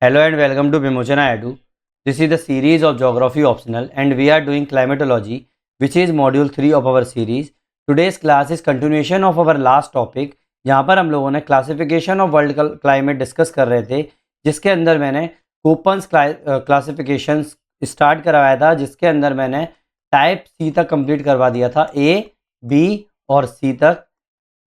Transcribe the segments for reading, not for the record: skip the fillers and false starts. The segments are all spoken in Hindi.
Hello and welcome to Vimochana Edu. This is the series of Geography Optional and we are doing Climatology, which is module 3 of our series. Today's class is continuation of our last topic, जहाँ पर हम लोगों ने classification of world climate discuss कर रहे थे, जिसके अंदर मैंने कोपन्स क्लासिफिकेशन स्टार्ट करवाया था, जिसके अंदर मैंने टाइप सी तक कंप्लीट करवा दिया था, ए बी और सी तक।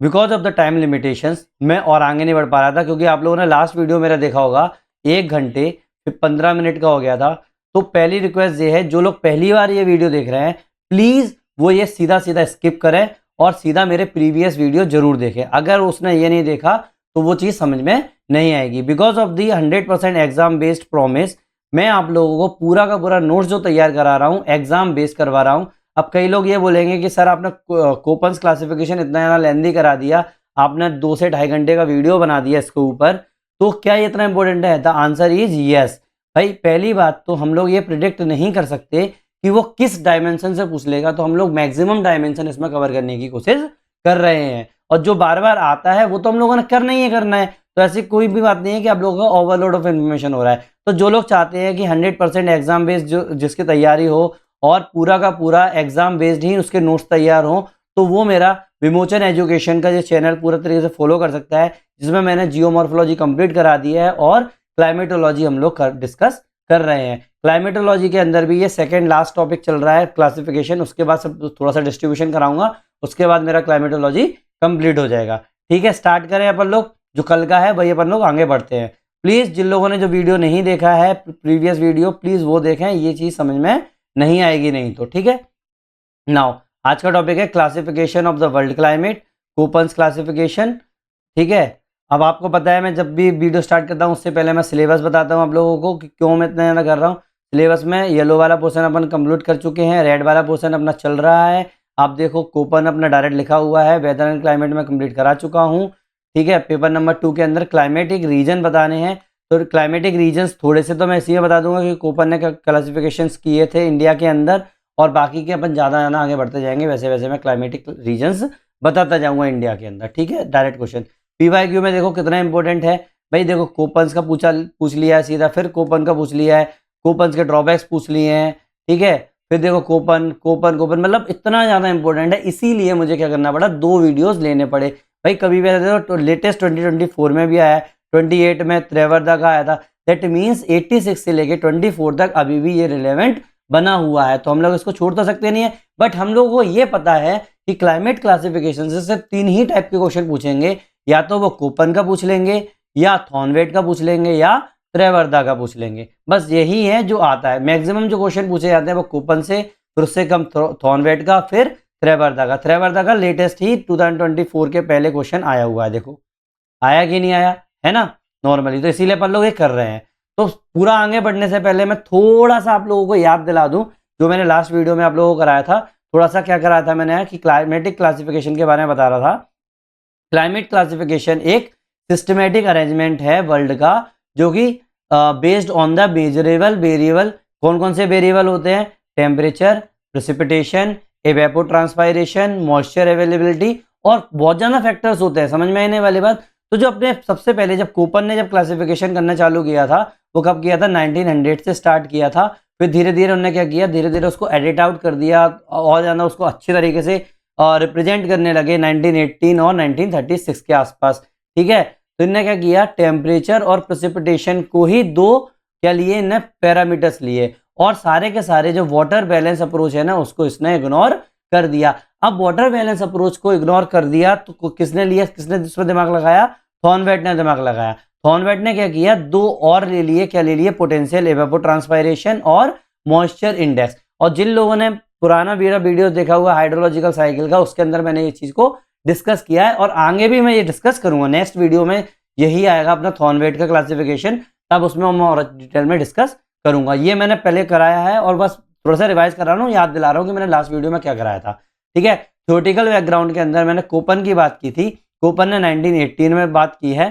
Because of the time limitations मैं और आगे नहीं बढ़ पा रहा था, क्योंकि आप लोगों ने लास्ट वीडियो मेरा देखा होगा 1 घंटे फिर 15 मिनट का हो गया था। तो पहली रिक्वेस्ट ये है, जो लोग पहली बार ये वीडियो देख रहे हैं प्लीज़ वो ये सीधा सीधा स्किप करें और सीधा मेरे प्रीवियस वीडियो जरूर देखें। अगर उसने ये नहीं देखा तो वो चीज़ समझ में नहीं आएगी। Because of the 100% exam based promise मैं आप लोगों को पूरा का पूरा नोट्स जो तैयार करा रहा हूँ एग्जाम बेस्ड करवा रहा हूँ। अब कई लोग ये बोलेंगे कि सर आपने कोपन्स क्लासिफिकेशन इतना ज़्यादा लेंदी करा दिया, आपने 2 से 2.5 घंटे का वीडियो बना दिया इसके ऊपर, तो क्या ये इतना इंपॉर्टेंट है? The answer is yes. भाई पहली बात तो हम लोग ये प्रिडिक्ट नहीं कर सकते कि वो किस डायमेंशन से पूछ लेगा, तो हम लोग मैक्सिमम डायमेंशन इसमें कवर करने की कोशिश कर रहे हैं। और जो बार बार आता है वो तो हम लोगों ने करना ही करना है, तो ऐसी कोई भी बात नहीं है कि आप लोगों का ओवरलोड ऑफ इन्फॉर्मेशन हो रहा है। तो जो लोग चाहते हैं कि 100% एग्जाम बेस्ड जो जिसकी तैयारी हो और पूरा का पूरा एग्जाम बेस्ड ही उसके नोट्स तैयार हो, तो वो मेरा विमोचन एजुकेशन का जो चैनल पूरा तरीके से फॉलो कर सकता है, जिसमें मैंने जियोमॉर्फोलॉजी कंप्लीट करा दी है और क्लाइमेटोलॉजी हम लोग डिस्कस कर रहे हैं। क्लाइमेटोलॉजी के अंदर भी ये सेकंड लास्ट टॉपिक चल रहा है क्लासिफिकेशन, उसके बाद सब थोड़ा सा डिस्ट्रीब्यूशन कराऊंगा, उसके बाद मेरा क्लाइमेटोलॉजी कंप्लीट हो जाएगा। ठीक है, स्टार्ट करें अपन लोग। जो कल का है वही अपन लोग आगे बढ़ते हैं। प्लीज़ जिन लोगों ने जो वीडियो नहीं देखा है प्रीवियस वीडियो, प्लीज़ वो देखें, ये चीज़ समझ में नहीं आएगी नहीं तो। ठीक है, नाउ आज का टॉपिक है classification of the world climate, Koppen's classification. ठीक है, अब आपको पता है मैं जब भी वीडियो स्टार्ट करता हूँ उससे पहले मैं सिलेबस बताता हूँ आप लोगों को कि क्यों मैं इतना ज़्यादा कर रहा हूँ। सिलेबस में येलो वाला पोर्शन अपन कंप्लीट कर चुके हैं, रेड वाला पोर्शन अपना चल रहा है। आप देखो कोपन अपना डायरेक्ट लिखा हुआ है, वेदर एंड क्लाइमेट में कंप्लीट करा चुका हूँ। ठीक है, पेपर नंबर 2 के अंदर क्लाइमेटिक रीजन बताने हैं, तो क्लाइमेटिक रीजन्स थोड़े से तो मैं इसी में बता दूंगा कि कोपन ने क्लासिफिकेशन किए थे इंडिया के अंदर, और बाकी के अपन ज़्यादा ज़्यादा आगे बढ़ते जाएंगे, वैसे वैसे मैं क्लाइमेटिक रीजन्स बताता जाऊंगा इंडिया के अंदर। ठीक है, डायरेक्ट क्वेश्चन पीवाईक्यू में देखो कितना इंपॉर्टेंट है। भाई देखो कोपन्स का पूछ लिया है सीधा, फिर कोपन का पूछ लिया है, कोपन्स के ड्रॉबैक्स पूछ लिए हैं। ठीक है, फिर देखो कोपन कोपन कोपन, मतलब इतना ज़्यादा इंपॉर्टेंट है, इसीलिए मुझे क्या करना पड़ा, 2 वीडियोस लेने पड़े। भाई कभी भी तो लेटेस्ट 2024 में भी आया है, 28 में त्रेवर्धा का आया था, दैट मीन्स 86 से लेके 24 तक अभी भी ये रिलेवेंट बना हुआ है, तो हम लोग इसको छोड़ तो सकते नहीं है। बट हम लोगों को ये पता है कि क्लाइमेट क्लासिफिकेशन से सिर्फ 3 ही टाइप के क्वेश्चन पूछेंगे, या तो वो कोपन का पूछ लेंगे, या थॉर्नवेट का पूछ लेंगे, या त्रेवर्धा का पूछ लेंगे। बस यही है जो आता है। मैक्सिमम जो क्वेश्चन पूछे जाते हैं वो कोपन से, फिर उससे कम थॉर्नवेट का, फिर त्रेवर्धा का। त्रेवर्धा का लेटेस्ट ही 2024 के पहले क्वेश्चन आया हुआ है, देखो आया कि नहीं आया है ना नॉर्मली, तो इसीलिए अपन लोग ये कर रहे हैं। तो पूरा आगे बढ़ने से पहले मैं थोड़ा सा आप लोगों को याद दिला दूं जो मैंने लास्ट वीडियो में आप लोगों को कराया था। थोड़ा सा क्या कराया था मैंने कि क्लाइमेटिक क्लासिफिकेशन के बारे में बता रहा था। क्लाइमेट क्लासिफिकेशन एक सिस्टमेटिक अरेंजमेंट है वर्ल्ड का, जो कि based on the measurable variable. कौन कौन से वेरिएबल होते हैं? टेम्परेचर, प्रेसिपिटेशन, एवेपोट्रांसपायरेशन, मॉइस्चर अवेलेबिलिटी, और बहुत ज़्यादा फैक्टर्स होते हैं। समझ में आने वाली बात। तो जो अपने सबसे पहले जब कोपन ने जब क्लासिफिकेशन करना चालू किया था, वो कब किया था? 1900 से स्टार्ट किया था। फिर धीरे धीरे उन्होंने क्या किया, धीरे धीरे उसको एडिट आउट कर दिया और ज़्यादा उसको अच्छे तरीके से रिप्रेजेंट करने लगे 1918 और 1936 के आसपास। ठीक है, तो इन्होंने क्या किया, टेम्परेचर और प्रेसिपिटेशन को ही 2 क्या लिए, इन्हें पैरामीटर्स लिए, और सारे के सारे जो वाटर बैलेंस अप्रोच है ना उसको इसने इग्नोर कर दिया। अब वाटर बैलेंस अप्रोच को इग्नोर कर दिया तो किसने लिया, किसने जिसमें दिमाग लगाया? थॉर्नवेट ने दिमाग लगाया। थॉर्नवेट ने क्या किया, 2 और ले लिए, क्या ले लिए? पोटेंशियल एवेपोट्रांसपायरेशन और मॉइस्चर इंडेक्स। और जिन लोगों ने पुराना मेरा वीडियो देखा हुआ हाइड्रोलॉजिकल साइकिल का, उसके अंदर मैंने ये चीज को डिस्कस किया है, और आगे भी मैं ये डिस्कस करूंगा। नेक्स्ट वीडियो में यही आएगा अपना थॉर्नवेट का क्लासिफिकेशन, तब उसमें मैं और डिटेल में डिस्कस करूंगा। ये मैंने पहले कराया है और बस थोड़ा सा रिवाइज कर रहा हूँ, याद दिला रहा हूँ कि मैंने लास्ट वीडियो में क्या कराया था। ठीक है, थ्योरेटिकल बैकग्राउंड के अंदर मैंने कोपन की बात की थी। कोपन ने 1918 में बात की है।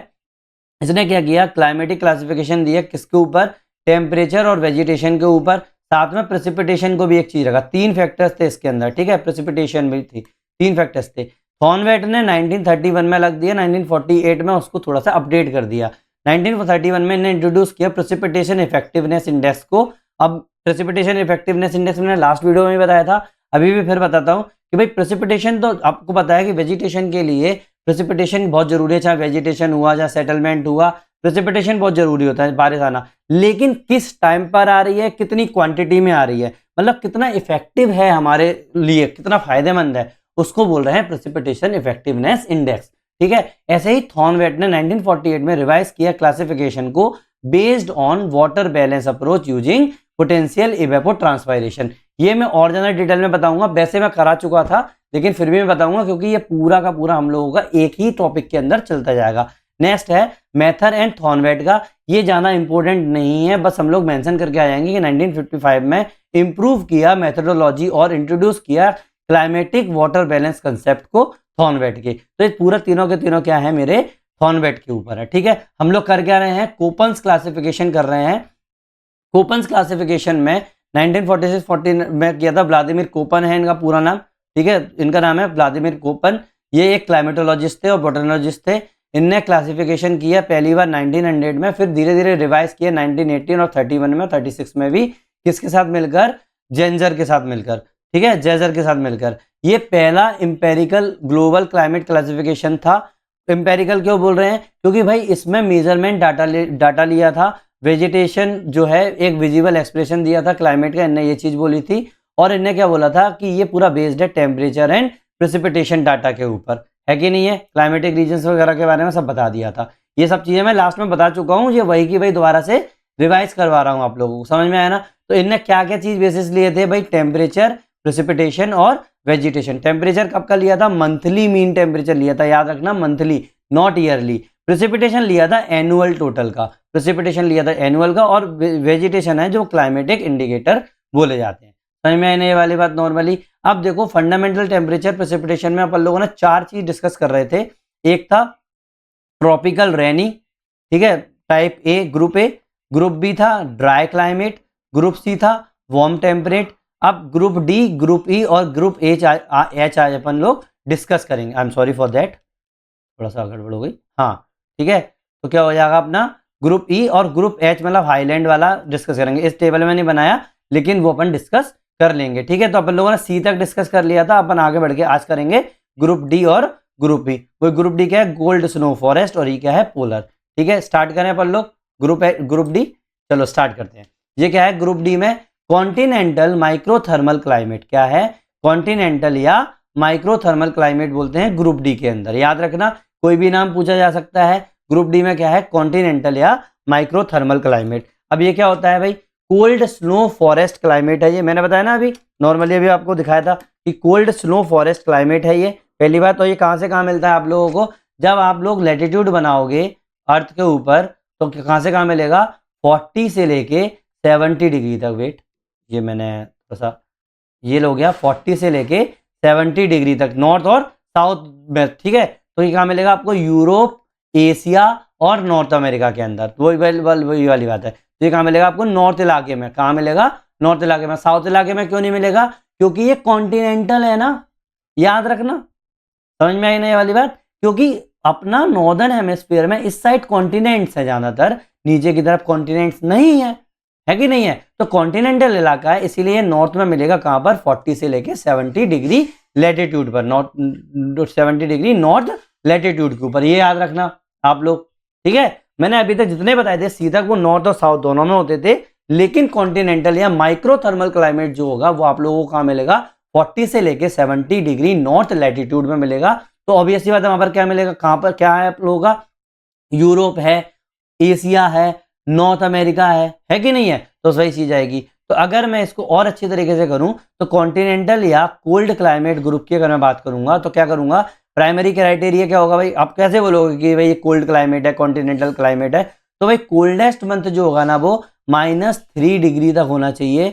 इसने क्या किया, क्लाइमेटिक क्लासिफिकेशन दिया किसके ऊपर? टेम्परेचर और वेजिटेशन के ऊपर। साथ में प्रेसिपिटेशन को भी एक चीज रखा। 3 फैक्टर्स थे इसके अंदर। ठीक है, प्रेसिपिटेशन भी थी, 3 फैक्टर्स थे। थॉर्नवेट ने 1931 में लग दिया, 1948 में उसको थोड़ा सा अपडेट कर दिया। 1931 में इन्हें इंट्रोड्यूस किया प्रेसिपिटेशन इफेक्टिवनेस इंडेक्स को। अब प्रेसिपिटेशन इफेक्टिवनेस इंडेक्स मैंने लास्ट वीडियो में बताया था, अभी भी फिर बताता हूँ कि भाई प्रेसिपिटेशन तो आपको पता है कि वेजिटेशन के लिए प्रेसिपिटेशन बहुत जरूरी है, चाहे वेजिटेशन हुआ चाहे सेटलमेंट हुआ, प्रेसिपिटेशन बहुत जरूरी होता है, बारिश आना। लेकिन किस टाइम पर आ रही है, कितनी क्वांटिटी में आ रही है, मतलब कितना इफेक्टिव है हमारे लिए, कितना फायदेमंद है, उसको बोल रहे हैं प्रेसिपिटेशन इफेक्टिवनेस इंडेक्स। ठीक है, ऐसे ही थॉर्नवेट ने 1948 में रिवाइज किया क्लासिफिकेशन को based on water balance approach using potential evapotranspiration. ये मैं और ज्यादा डिटेल में बताऊंगा, वैसे मैं करा चुका था लेकिन फिर भी मैं बताऊंगा क्योंकि ये पूरा का पूरा हम लोगों का एक ही टॉपिक के अंदर चलता जाएगा। नेक्स्ट है मैथर एंड थॉर्नवेट का, ये ज्यादा इंपॉर्टेंट नहीं है, बस हम लोग मेंशन करके आ जाएंगे कि 1955 में इंप्रूव किया मेथडोलॉजी और इंट्रोड्यूस किया क्लाइमेटिक वाटर बैलेंस कंसेप्ट को थॉर्नवेट के। तो ये पूरा तीनों के तीनों क्या है, मेरे थॉर्नवेट के ऊपर है। ठीक है, हम लोग कर क्या रहे हैं, कोपन्स क्लासिफिकेशन कर रहे हैं। कोपन्स क्लासिफिकेशन में 1946-40 में किया था, व्लादिमीर कोपन है इनका पूरा नाम। ठीक है, इनका नाम है व्लादिमीर कोपन, ये एक क्लाइमेटोलॉजिस्ट थे और बोटेनोलॉजिस्ट थे। इनने क्लासिफिकेशन किया पहली बार 1900 में, फिर धीरे धीरे रिवाइज किया 1918 और 31 में, 36 में भी, किसके साथ मिलकर, जेंजर के साथ मिलकर। ठीक है, जेजर के साथ मिलकर। ये पहला इंपेरिकल ग्लोबल क्लाइमेट क्लासिफिकेशन था। इंपेरिकल क्यों बोल रहे हैं, क्योंकि भाई इसमें मेजरमेंट डाटा लिया था, वेजिटेशन जो है एक विजिबल एक्सप्रेशन दिया था क्लाइमेट का, इनने ये चीज बोली थी। और इनने क्या बोला था कि ये पूरा बेस्ड है टेम्परेचर एंड प्रेसिपिटेशन डाटा के ऊपर, है कि नहीं है, क्लाइमेटिक रीजन्स वगैरह के बारे में सब बता दिया था। ये सब चीजें मैं लास्ट में बता चुका हूँ, ये वही की वही दोबारा से रिवाइज करवा रहा हूँ आप लोगों को, समझ में आया ना। तो इनने क्या क्या चीज बेसिस लिए थे भाई, टेम्परेचर, प्रेसिपिटेशन और वेजिटेशन। टेम्परेचर कब का लिया था, मंथली मीन टेम्परेचर लिया था, याद रखना मंथली नॉट ईयरली। प्रेसिपिटेशन लिया था एनुअल टोटल का, प्रेसिपिटेशन लिया था एनुअल का, और वेजिटेशन है जो क्लाइमेटिक इंडिकेटर बोले जाते हैं। समझ में आने वाली बात नॉर्मली। अब देखो फंडामेंटल टेम्परेचर प्रेसिपिटेशन में अपन लोगों ने चार चीज डिस्कस कर रहे थे। एक था ट्रॉपिकल रेनी, ठीक है, टाइप ए, ग्रुप बी था ड्राई क्लाइमेट, ग्रुप सी था वार्म टेम्परेट। अब ग्रुप डी, ग्रुप ई और ग्रुप एच आज अपन लोग डिस्कस करेंगे। आई एम सॉरी फॉर दैट, थोड़ा सा गड़बड़ हो गई। हाँ ठीक है, तो क्या हो जाएगा अपना ग्रुप ई और ग्रुप एच, मतलब हाईलैंड वाला डिस्कस करेंगे। इस टेबल में नहीं बनाया लेकिन वो अपन डिस्कस कर लेंगे। ठीक है, तो अपन लोगों ने सी तक डिस्कस कर लिया था, अपन आगे बढ़ के आज करेंगे ग्रुप डी और ग्रुप ई। वो ग्रुप डी क्या है, गोल्ड स्नो फॉरेस्ट, और ई क्या है, पोलर। ठीक है, स्टार्ट करें अपन लोग ग्रुप डी, चलो स्टार्ट करते हैं। ये क्या है, ग्रुप डी में कॉन्टिनेंटल माइक्रोथर्मल क्लाइमेट, क्या है, कॉन्टिनेंटल या माइक्रोथर्मल क्लाइमेट बोलते हैं ग्रुप डी के अंदर। याद रखना, कोई भी नाम पूछा जा सकता है। ग्रुप डी में क्या है, कॉन्टिनेंटल या माइक्रोथर्मल क्लाइमेट। अब ये क्या होता है भाई, कोल्ड स्नो फॉरेस्ट क्लाइमेट है ये, मैंने बताया ना अभी, नॉर्मली अभी आपको दिखाया था कि कोल्ड स्नो फॉरेस्ट क्लाइमेट है ये। पहली बात तो ये कहाँ से कहाँ मिलता है आप लोगों को, जब आप लोग लैटिट्यूड बनाओगे अर्थ के ऊपर तो कहाँ से कहाँ मिलेगा, 40 से लेके 70 डिग्री तक। वेट, ये मैंने थोड़ा सा ये लो गया, 40 से लेके 70 डिग्री तक नॉर्थ और साउथ में। ठीक है, तो ये कहाँ मिलेगा आपको, यूरोप, एशिया और नॉर्थ अमेरिका के अंदर। वही वाली बात है। तो ये कहाँ मिलेगा आपको, नॉर्थ इलाके में। कहाँ मिलेगा, नॉर्थ इलाके में। साउथ इलाके में क्यों नहीं मिलेगा, क्योंकि ये कॉन्टिनेंटल है ना, याद रखना। समझ में आई ना ये वाली बात, क्योंकि अपना नॉर्दर्न हेमिस्फीयर में इस साइड कॉन्टिनेंट्स है ज्यादातर, नीचे की तरफ कॉन्टिनेंट्स नहीं है कि नहीं है। तो कॉन्टिनेंटल इलाका है, इसीलिए नॉर्थ में मिलेगा कहां पर, 40 से लेके 70 डिग्री लैटिट्यूड पर, नॉर्थ 70 डिग्री नॉर्थ लैटिट्यूड के ऊपर। ये याद रखना आप लोग। ठीक है, मैंने अभी तक जितने बताए थे सी तक वो नॉर्थ और साउथ दोनों में होते थे, लेकिन कॉन्टिनेंटल या माइक्रोथर्मल क्लाइमेट जो होगा वो आप लोगों को कहां मिलेगा, 40 से लेके 70 डिग्री नॉर्थ लैटिट्यूड में मिलेगा। तो ऑब्वियसली बात है, वहां पर क्या मिलेगा, कहां पर क्या है आप लोगों का, यूरोप है, एशिया है, नॉर्थ अमेरिका है कि नहीं है। तो वही चीज आएगी। तो अगर मैं इसको और अच्छी तरीके से करूं तो कॉन्टिनेंटल या कोल्ड क्लाइमेट ग्रुप की अगर मैं बात करूंगा तो क्या करूंगा, प्राइमरी क्राइटेरिया क्या होगा भाई, आप कैसे बोलोगे कि भाई ये कोल्ड क्लाइमेट है, कॉन्टिनेंटल क्लाइमेट है, तो भाई कोल्डेस्ट मंथ जो होगा ना वो -3 डिग्री तक होना चाहिए।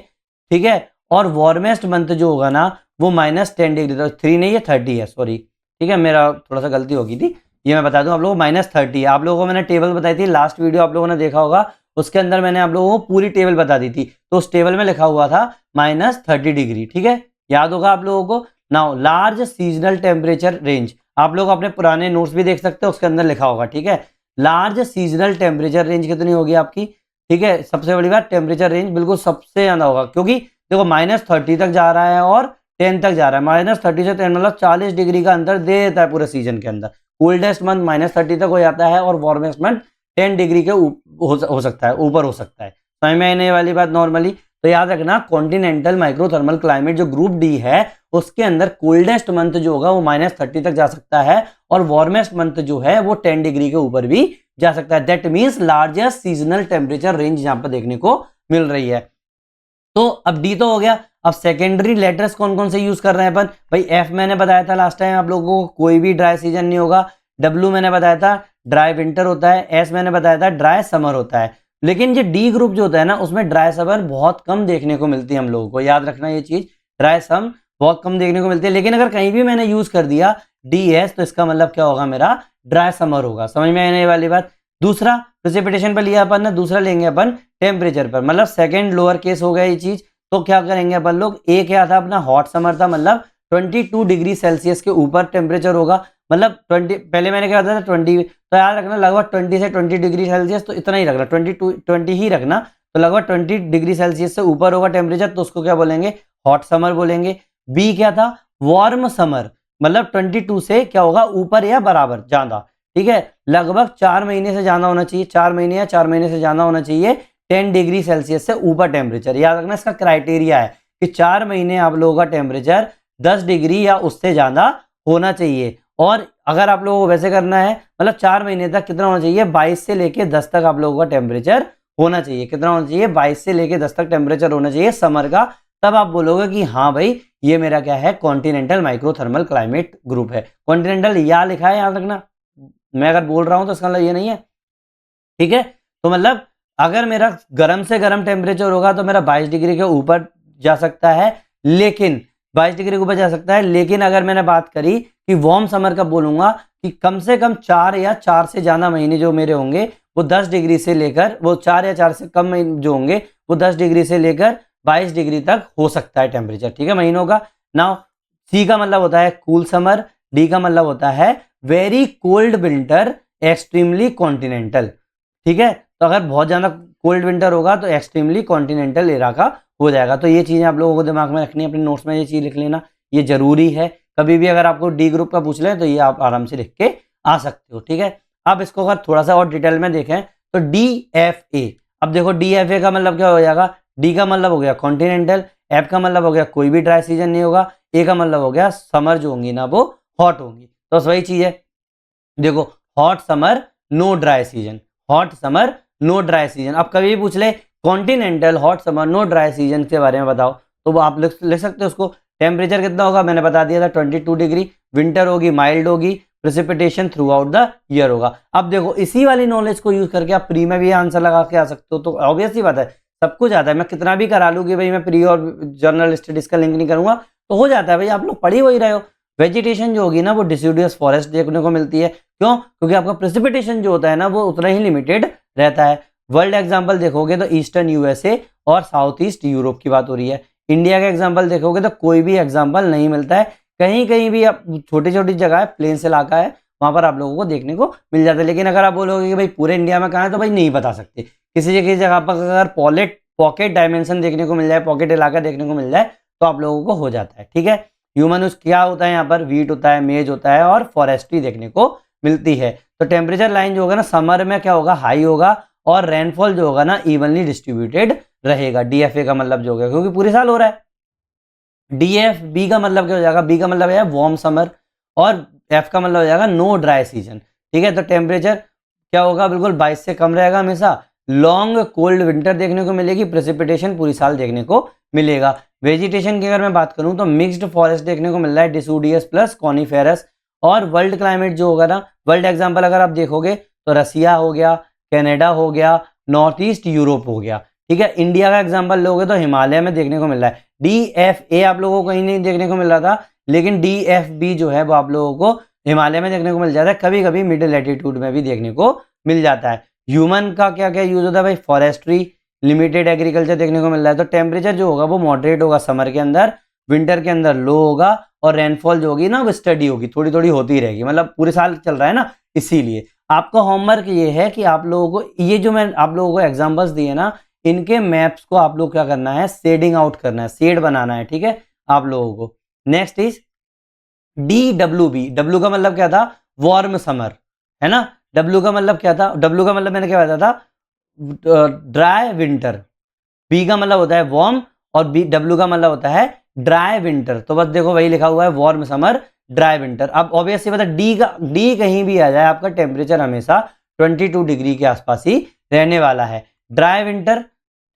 ठीक है, और वार्मेस्ट मंथ जो होगा ना वो -10 डिग्री तक, 3 नहीं है 30 है, सॉरी। ठीक है, मेरा थोड़ा सा गलती हो गई थी, ये मैं बता दूं आप लोगों को, -30 है। आप लोगों को मैंने टेबल बताई थी, लास्ट वीडियो आप लोगों ने देखा होगा, उसके अंदर मैंने आप लोगों को पूरी टेबल बता दी थी। तो उस टेबल में लिखा हुआ था -30 डिग्री। ठीक है, याद होगा आप लोगों को। Now large seasonal temperature range, आप लोग अपने पुराने नोट्स भी देख सकते हो, उसके अंदर लिखा होगा। ठीक है, लार्ज सीजनल टेम्परेचर रेंज कितनी होगी आपकी, ठीक है। सबसे बड़ी बात, टेम्परेचर रेंज बिल्कुल सबसे ज्यादा होगा, क्योंकि देखो -30 तक जा रहा है और 10 तक जा रहा है। -30 से 10 मतलब 40 डिग्री का अंतर दे देता है पूरे सीजन के अंदर। कोल्डेस्ट मंथ -30 तक हो जाता है और वार्मेस्ट मंथ 10 डिग्री के हो सकता है, ऊपर हो सकता है। समझ में आने वाली बात नॉर्मली। तो याद रखना, कॉन्टिनेंटल माइक्रोथर्मल क्लाइमेट जो ग्रुप डी है उसके अंदर कोल्डेस्ट मंथ जो होगा वो -30 तक जा सकता है और वार्मेस्ट मंथ जो है वो 10 डिग्री के ऊपर भी जा सकता है। That means largest seasonal temperature range यहाँ पर देखने को मिल रही है। तो अब डी तो हो गया। अब सेकेंडरी लेटर्स कौन कौन से यूज कर रहे हैं अपन, भाई एफ मैंने बताया था लास्ट टाइम आप लोगों को, कोई भी ड्राई सीजन नहीं होगा। डब्ल्यू मैंने बताया था ड्राई विंटर होता है। एस मैंने बताया था ड्राई समर होता है। लेकिन ये डी ग्रुप जो होता है ना, उसमें ड्राई समर बहुत कम देखने को मिलती है हम लोगों को, याद रखना ये चीज, ड्राई सम बहुत कम देखने को मिलती है। लेकिन अगर कहीं भी मैंने यूज कर दिया डी एस तो इसका मतलब क्या होगा, मेरा ड्राई समर होगा। समझ में आने वाली बात। दूसरा प्रेसिपिटेशन पर लिया अपन ने, दूसरा लेंगे अपन टेम्परेचर पर, मतलब सेकेंड लोअर केस हो गया ये चीज। तो क्या करेंगे अपन लोग, ए क्या था अपना, हॉट समर था, मतलब 22 डिग्री सेल्सियस के ऊपर टेम्परेचर होगा। मतलब 20, पहले मैंने क्या बताया था 20, तो याद रखना लगभग 20 से 20 डिग्री सेल्सियस, तो इतना ही रखना, 20 ही रखना। तो लगभग 20 डिग्री सेल्सियस से ऊपर होगा टेम्परेचर, तो उसको क्या बोलेंगे, हॉट समर बोलेंगे। बी क्या था, वार्म समर, मतलब 22 से क्या होगा, ऊपर या बराबर ज्यादा, ठीक है। लगभग 4 महीने से ज्यादा होना चाहिए, 4 महीने या 4 महीने से ज्यादा होना चाहिए 10 डिग्री सेल्सियस से ऊपर टेम्परेचर। याद रखना इसका क्राइटेरिया है कि 4 महीने आप लोगों का टेम्परेचर 10 डिग्री या उससे ज्यादा होना चाहिए। और अगर आप लोगों को वैसे करना है, मतलब 4 महीने तक कितना होना चाहिए, 22 से लेके 10 तक आप लोगों का टेम्परेचर होना चाहिए। कितना होना चाहिए, 22 से लेके 10 तक टेम्परेचर होना चाहिए समर का। तब आप बोलोगे कि हाँ भाई ये मेरा क्या है, कॉन्टिनेंटल माइक्रोथर्मल क्लाइमेट ग्रुप है। कॉन्टिनेंटल या लिखा है, याद रखना, मैं अगर बोल रहा हूं तो इसका मतलब ये नहीं है, ठीक है। तो मतलब अगर मेरा गर्म से गर्म टेम्परेचर होगा तो मेरा 22 डिग्री के ऊपर जा सकता है, लेकिन 22 डिग्री के ऊपर जा सकता है। लेकिन अगर मैंने बात करी कि वार्म समर का बोलूंगा कि कम से कम 4 या 4 से ज्यादा महीने जो मेरे होंगे वो 10 डिग्री से लेकर, वो 4 या 4 से कम महीने जो होंगे वो 10 डिग्री से लेकर 22 डिग्री तक हो सकता है टेम्परेचर, ठीक है, महीनों का। नाउ सी का मतलब होता है कूल समर, डी का मतलब होता है very cold winter, extremely continental, ठीक है। तो अगर बहुत ज्यादा कोल्ड विंटर होगा तो एक्सट्रीमली कॉन्टिनेंटल एरा का हो जाएगा। तो ये चीजें आप लोगों को दिमाग में रखनी है, अपने नोट्स में ये चीज लिख लेना, ये जरूरी है। कभी भी अगर आपको डी ग्रुप का पूछ ले तो ये आप आराम से लिख के आ सकते हो, ठीक है। अब इसको अगर थोड़ा सा और डिटेल में देखें तो डी एफ ए, अब देखो डी एफ ए का मतलब क्या हो जाएगा, डी का मतलब हो गया कॉन्टिनेंटल, एफ का मतलब हो गया कोई भी ड्राई सीजन नहीं होगा, ए का मतलब हो गया समर जो होंगी ना वो हॉट होंगी। तो वही चीज है, देखो hot summer no dry season, hot summer no dry season. अब कभी भी पूछ ले continental hot summer no dry season के बारे में बताओ, तो वो आप लिख सकते हो उसको। टेम्परेचर कितना होगा, मैंने बता दिया था 22 डिग्री, विंटर होगी माइल्ड होगी, precipitation through out the year होगा। अब देखो इसी वाली नॉलेज को यूज करके आप प्री में भी आंसर लगा के आ सकते हो। तो ऑब्वियस ही बात है, सब कुछ आता है, मैं कितना भी करा लूँ कि भाई मैं प्री और जर्नल स्टडीज का लिंक नहीं करूंगा तो हो जाता है भाई, आप लोग पढ़ ही वही रहे हो। वेजिटेशन जो होगी ना वो डिसिडुअस फॉरेस्ट देखने को मिलती है, क्यों, क्योंकि आपका प्रेसिपिटेशन जो होता है ना वो उतना ही लिमिटेड रहता है। वर्ल्ड एग्जांपल देखोगे तो ईस्टर्न यूएसए और साउथ ईस्ट यूरोप की बात हो रही है। इंडिया का एग्जांपल देखोगे तो कोई भी एग्जांपल नहीं मिलता है, कहीं कहीं भी आप छोटी छोटी जगह है, प्लेन्स इलाका है, वहां पर आप लोगों को देखने को मिल जाता है। लेकिन अगर आप बोलोगे कि भाई पूरे इंडिया में कहाँ है, तो भाई नहीं बता सकते। किसी जगह पर अगर पॉकेट डायमेंशन देखने को मिल जाए, पॉकेट इलाका देखने को मिल जाए तो आप लोगों को हो जाता है, ठीक है। ह्यूमन क्या होता है यहाँ पर, वीट होता है, मेज होता है और फॉरेस्ट्री देखने को मिलती है। तो टेम्परेचर लाइन जो होगा ना समर में क्या होगा, हाई होगा, और रेनफॉल जो होगा ना इवनली डिस्ट्रीब्यूटेड रहेगा। डीएफए का मतलब जो होगा, क्योंकि पूरे साल हो रहा है। डीएफ बी का मतलब क्या हो जाएगा, बी का मतलब है वार्म समर, और एफ का मतलब हो जाएगा नो ड्राई सीजन, ठीक है। तो टेम्परेचर क्या होगा, बिल्कुल 22 से कम रहेगा हमेशा। लॉन्ग कोल्ड विंटर देखने को मिलेगी, प्रेसिपिटेशन पूरी साल देखने को मिलेगा। वेजिटेशन की अगर मैं बात करूं तो मिक्स्ड फॉरेस्ट देखने को मिल रहा है, डिसोडियस प्लस कॉनिफेरस। और वर्ल्ड क्लाइमेट जो होगा ना, वर्ल्ड एग्जांपल अगर आप देखोगे तो रसिया हो गया, कनाडा हो गया, नॉर्थ ईस्ट यूरोप हो गया, ठीक है। इंडिया का एग्जांपल लोगे तो हिमालय में देखने को मिल रहा है। डी एफ ए आप लोगों को कहीं नहीं देखने को मिल रहा था, लेकिन डी एफ बी जो है वो आप लोगों को हिमालय में देखने को मिल जाता है, कभी कभी मिडिल लैटिट्यूड में भी देखने को मिल जाता है। ह्यूमन का क्या क्या यूज होता है भाई, फॉरेस्ट्री, लिमिटेड एग्रीकल्चर देखने को मिल रहा है। तो टेम्परेचर जो होगा वो मॉडरेट होगा समर के अंदर, विंटर के अंदर लो होगा, और रेनफॉल जो होगी ना वो स्टडी होगी, थोड़ी थोड़ी होती रहेगी, मतलब पूरे साल चल रहा है ना इसीलिए। आपका होमवर्क ये है कि आप लोगों को ये जो मैं आप लोगों को एग्जांपल्स दिए ना, इनके मैप्स को आप लोग क्या करना है, शेडिंग आउट करना है, शेड बनाना है, ठीक है आप लोगों को। Next is DWB। डब्ल्यू का मतलब क्या था, वार्म समर, है ना। डब्ल्यू का मतलब क्या था, डब्ल्यू का मतलब मैंने क्या बताया था, ड्राई विंटर। बी का मतलब होता है वार्म और बी डब्ल्यू का मतलब होता है ड्राई विंटर। तो बस देखो वही लिखा हुआ है, वार्म समर ड्राई विंटर। अब ऑब्वियसली पता डी कहीं भी आ जाए, आपका टेम्परेचर हमेशा 22 डिग्री के आसपास ही रहने वाला है। ड्राई विंटर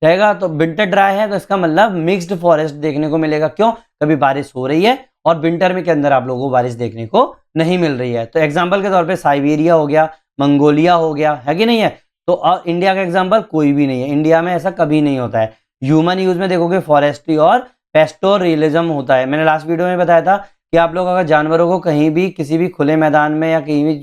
रहेगा तो विंटर ड्राई है, तो इसका मतलब मिक्स्ड फॉरेस्ट देखने को मिलेगा। क्यों, कभी बारिश हो रही है और विंटर में के अंदर आप लोगों को बारिश देखने को नहीं मिल रही है। तो एग्जाम्पल के तौर पे साइबेरिया हो गया, मंगोलिया हो गया, है कि नहीं है। तो इंडिया का एग्जाम्पल कोई भी नहीं है, इंडिया में ऐसा कभी नहीं होता है। ह्यूमन यूज में देखोगे फॉरेस्ट्री और पेस्टोरियलिज्म होता है। मैंने लास्ट वीडियो में बताया था कि आप लोग अगर जानवरों को कहीं भी किसी भी खुले मैदान में या कहीं भी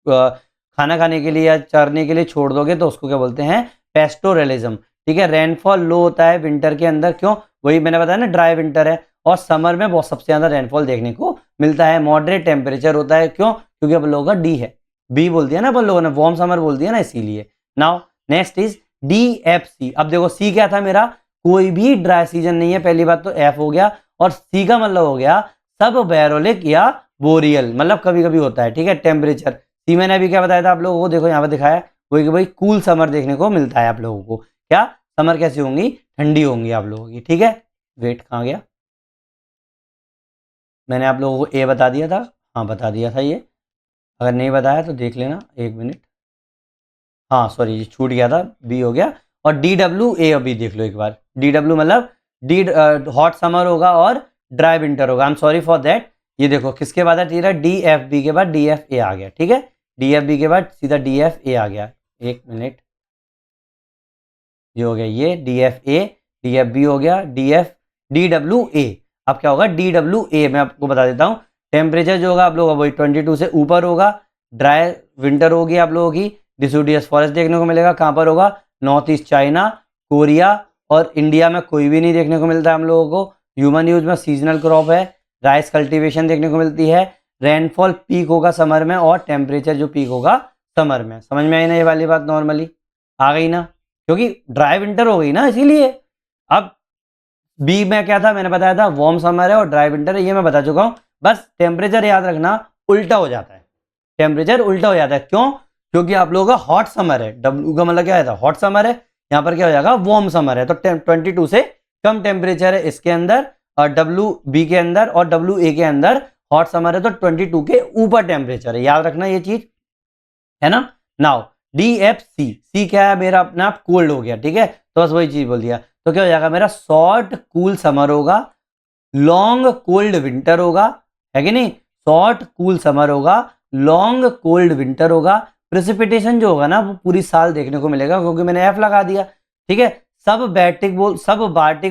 खाना खाने के लिए या चरने के लिए छोड़ दोगे तो उसको क्या बोलते हैं, पेस्टोरियलिज्म, ठीक है। रेनफॉल लो होता है विंटर के अंदर, क्यों, वही मैंने बताया ना, ड्राई विंटर है। और समर में बहुत सबसे ज्यादा रेनफॉल देखने को मिलता है। मॉडरेट टेम्परेचर होता है, क्यों, क्योंकि अब लोगों का डी है, बी बोल दिया ना अपन लोगों ने, वार्म समर बोल दिया ना, इसीलिए। Now next is DFC। अब देखो सी क्या था मेरा, कोई भी ड्राई सीजन नहीं है, पहली बात तो एफ हो गया। और सी का मतलब हो गया सब बैरोलिक या बोरियल, मतलब कभी कभी होता है, ठीक है। टेम्परेचर सी मैंने अभी क्या बताया था आप लोगों को, देखो यहाँ पे दिखाया है वही कि भाई कूल समर देखने को मिलता है आप लोगों को। क्या समर कैसी होंगी, ठंडी होंगी आप लोगों की, ठीक है। वेट कहाँ गया, मैंने आप लोगों को ए बता दिया था, हाँ बता दिया था ये, अगर नहीं बताया तो देख लेना, एक मिनट। हाँ सॉरी, ये छूट गया था, बी हो गया। और DWA अभी देख लो एक बार, DW मतलब डी हॉट समर होगा और ड्राई विंटर होगा। I am sorry for that. ये देखो किसके बाद है, DFB के बाद DFA आ गया, ठीक है। DFB के बाद सीधा DFA आ गया, एक मिनट, ये हो गया, ये DFA, DFB हो गया, DWA। अब क्या होगा, DWA मैं आपको बता देता हूँ। टेम्परेचर जो होगा आप लोगों का वही 22 से ऊपर होगा। ड्राई विंटर होगी आप लोगों की, डिसिडुअस फॉरेस्ट देखने को मिलेगा। कहाँ पर होगा, नॉर्थ ईस्ट चाइना, कोरिया और इंडिया में कोई भी नहीं देखने को मिलता है हम लोगों को। ह्यूमन यूज में सीजनल क्रॉप है, राइस कल्टीवेशन देखने को मिलती है। रेनफॉल पीक होगा समर में और टेम्परेचर जो पीक होगा समर में। समझ में आई ना ये वाली बात, नॉर्मली आ गई ना, क्योंकि ड्राई विंटर हो गई ना इसीलिए। अब बी में क्या था, मैंने बताया था वार्म समर है और ड्राई विंटर है, ये मैं बता चुका हूँ। बस टेम्परेचर याद रखना उल्टा हो जाता है, टेम्परेचर उल्टा हो जाता है। क्यों, क्योंकि आप लोगों का हॉट समर है, डब्ल्यू का मतलब क्या है, हॉट समर है। यहाँ पर क्या हो जाएगा, वार्म समर है, तो 22 से कम टेम्परेचर है इसके अंदर, और WB के अंदर और WA के अंदर हॉट समर है, तो 22 के ऊपर टेम्परेचर है, याद रखना ये चीज, है ना। नाउ DFC, सी क्या है मेरा, अपना आप कोल्ड हो गया, ठीक है। तो बस वही चीज बोल दिया, तो क्या हो जाएगा मेरा, शॉर्ट कूल समर होगा, लॉन्ग कोल्ड विंटर होगा, है कि नहीं। शॉर्ट कूल समर होगा, लॉन्ग कोल्ड विंटर होगा। प्रेसिपिटेशन जो होगा ना वो पूरी साल देखने को मिलेगा, क्योंकि मैंने एफ लगा दिया, ठीक है। सब बार्टिक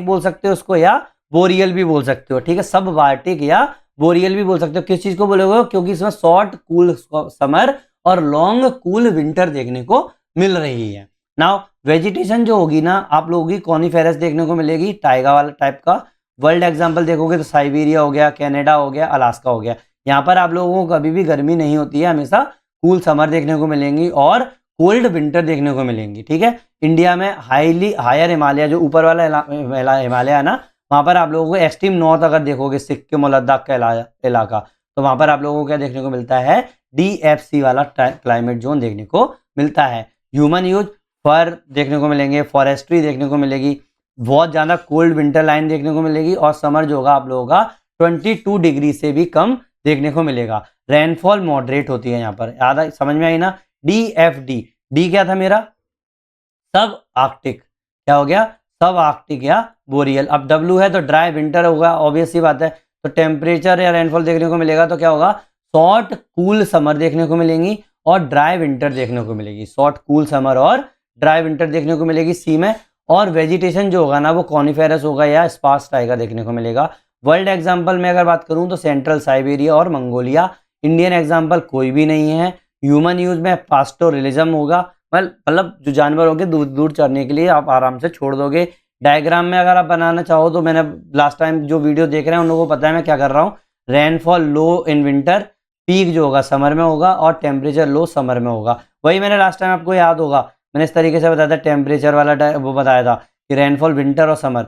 बोल सकते हो उसको, या बोरियल भी बोल सकते हो, ठीक है। सब बार्टिक या बोरियल भी बोल सकते हो। किस चीज को बोलोगे, क्योंकि इसमें शॉर्ट कूल समर और लॉन्ग कूल विंटर देखने को मिल रही है। नाउ वेजिटेशन जो होगी ना आप लोगों की, कॉनिफेरस देखने को मिलेगी, टाइगा वाला टाइप का। वर्ल्ड एग्जाम्पल देखोगे तो साइबेरिया हो गया, कनाडा हो गया, अलास्का हो गया। यहाँ पर आप लोगों को कभी भी गर्मी नहीं होती है, हमेशा कूल समर देखने को मिलेंगी और कोल्ड विंटर देखने को मिलेंगी, ठीक है। इंडिया में हायर हिमालय, जो ऊपर वाला हिमालय है ना, वहां पर आप लोगों को एक्सट्रीम नॉर्थ अगर देखोगे, सिक्किम और लद्दाख का इलाका, तो वहां पर आप लोगों को क्या देखने को मिलता है, DFC वाला क्लाइमेट जोन देखने को मिलता है। ह्यूमन यूज फर देखने को मिलेंगे, फॉरेस्ट्री देखने को मिलेगी, बहुत ज़्यादा कोल्ड विंटर लाइन देखने को मिलेगी, और समर जो होगा आप लोगों का 22 डिग्री से भी कम देखने को मिलेगा। रेनफॉल मॉडरेट होती है यहाँ पर, याद समझ में आई ना। DFD, डी क्या था मेरा, सब आर्कटिक, क्या हो गया, सब आर्कटिक या बोरियल। अब W है तो ड्राई विंटर होगा, ऑब्वियस सी बात है। तो टेम्परेचर या रेनफॉल देखने को मिलेगा, तो क्या होगा, शॉर्ट कूल समर देखने को मिलेंगी और ड्राई विंटर देखने को मिलेगी। शॉर्ट कूल समर और ड्राई विंटर देखने को मिलेगी सी में। और वेजिटेशन जो होगा ना वो कॉनिफेरस होगा या स्पार्स टाइगर देखने को मिलेगा। वर्ल्ड एग्जाम्पल में अगर बात करूं तो सेंट्रल साइबेरिया और मंगोलिया। इंडियन एग्जाम्पल कोई भी नहीं है। ह्यूमन यूज में पास्टोरियलिज्म होगा, मतलब जो जानवर होंगे दूर दूर चरने के लिए आप आराम से छोड़ दोगे। डायग्राम में अगर आप बनाना चाहो तो मैंने लास्ट टाइम जो वीडियो देख रहे हैं उन लोगों को पता है मैं क्या कर रहा हूँ। Rainfall low in winter, peak जो होगा समर में होगा और टेम्परेचर लो समर में होगा। वही मैंने लास्ट टाइम आपको याद होगा, मैंने इस तरीके से बताया था, टेम्परेचर वाला वो बताया था कि रेनफॉल विंटर और समर,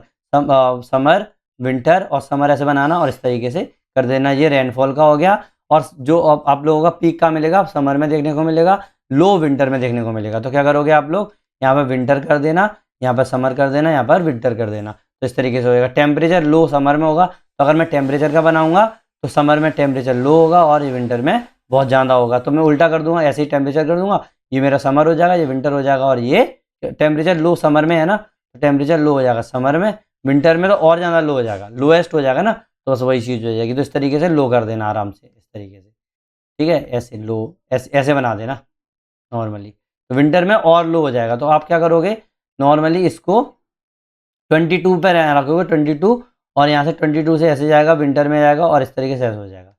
समर विंटर और समर ऐसे बनाना और इस तरीके से कर देना। ये रेनफॉल का हो गया। और जो आप लोगों का पीक का मिलेगा समर में देखने को मिलेगा, लो विंटर में देखने को मिलेगा। तो क्या करोगे आप लोग, यहाँ पर विंटर कर देना, यहाँ पर समर कर देना, यहाँ पर विंटर कर देना। तो इस तरीके से होगा। टेम्परेचर लो समर में होगा, तो अगर मैं टेम्परेचर का बनाऊंगा तो समर में टेम्परेचर लो होगा और ये विंटर में बहुत ज़्यादा होगा। तो मैं उल्टा कर दूंगा, ऐसे ही टेम्परेचर कर दूंगा, ये मेरा समर हो जाएगा, ये विंटर हो जाएगा। और ये टेम्परेचर लो समर में है ना, तो टेम्परेचर लो हो जाएगा समर में, विंटर में तो और ज़्यादा लो हो जाएगा, लोएस्ट हो जाएगा ना, तो बस वही चीज़ हो जाएगी। तो इस तरीके से लो कर देना आराम से, इस तरीके से, ठीक है, ऐसे लो, ऐसे बना देना नॉर्मली। तो विंटर में और लो हो जाएगा। तो आप क्या करोगे, नॉर्मली इसको 22 पे रखोगे, 22, और यहाँ से 22 से ऐसे जाएगा, विंटर में जाएगा और इस तरीके से ऐसे हो जाएगा।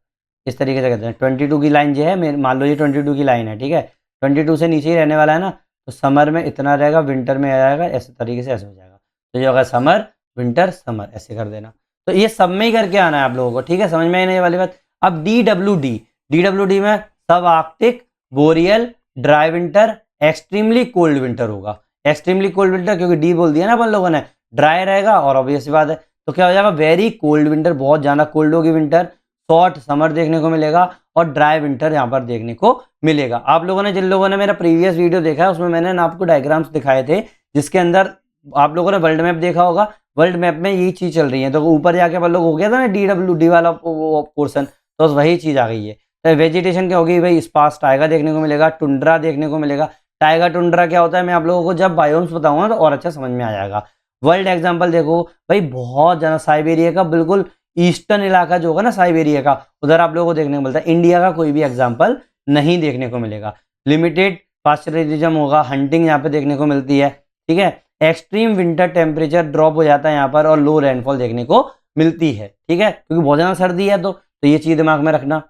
इस तरीके से कहते हैं 22 की लाइन जो है, मान लो ये 22 की लाइन है, ठीक है, 22 से नीचे ही रहने वाला है ना, तो समर में इतना रहेगा, विंटर में आ जाएगा, ऐसे तरीके से ऐसे हो जाएगा। तो ये होगा समर विंटर समर, ऐसे कर देना। तो ये सब में ही करके आना है आप लोगों को, ठीक है, समझ में आई नहीं ये वाली बात। अब DWD में सब Arctic, boreal, dry winter, extremely cold winter होगा। एक्सट्रीमली कोल्ड विंटर क्योंकि डी बोल दिया ना अपन लोगों ने, ड्राई रहेगा और ऑब्वियस बात है। तो क्या हो जाएगा, वेरी कोल्ड विंटर, बहुत ज़्यादा कोल्ड होगी विंटर, शॉर्ट समर देखने को मिलेगा और ड्राई विंटर यहाँ पर देखने को मिलेगा। आप लोगों ने, जिन लोगों ने मेरा प्रीवियस वीडियो देखा है उसमें मैंने आपको डायग्राम्स दिखाए थे, जिसके अंदर आप लोगों ने वर्ल्ड मैप देखा होगा। वर्ल्ड मैप में यही चीज़ चल रही है। तो ऊपर जाके अपन लोग हो गया था ना DWD वाला पोर्सन, तो वही चीज़ आ गई है। तो वेजिटेशन क्या होगी भाई, स्पार्स टाइगर देखने को मिलेगा, टुंड्रा देखने को मिलेगा। टाइगर टुंड्रा क्या होता है मैं आप लोगों को जब बायोम्स बताऊंगा तो और अच्छा समझ में आ जाएगा। वर्ल्ड एग्जांपल देखो भाई, बहुत ज़्यादा साइबेरिया का बिल्कुल ईस्टर्न इलाका जो होगा ना साइबेरिया का, उधर आप लोगों को देखने को मिलता है। इंडिया का कोई भी एग्जाम्पल नहीं देखने को मिलेगा। लिमिटेड पास्चरिज्म होगा, हंटिंग यहाँ पे देखने को मिलती है, ठीक है। एक्सट्रीम विंटर टेम्परेचर ड्रॉप हो जाता है यहाँ पर और लो रेनफॉल देखने को मिलती है, ठीक है, क्योंकि बहुत ज़्यादा सर्दी है। तो ये चीज़ दिमाग में रखना,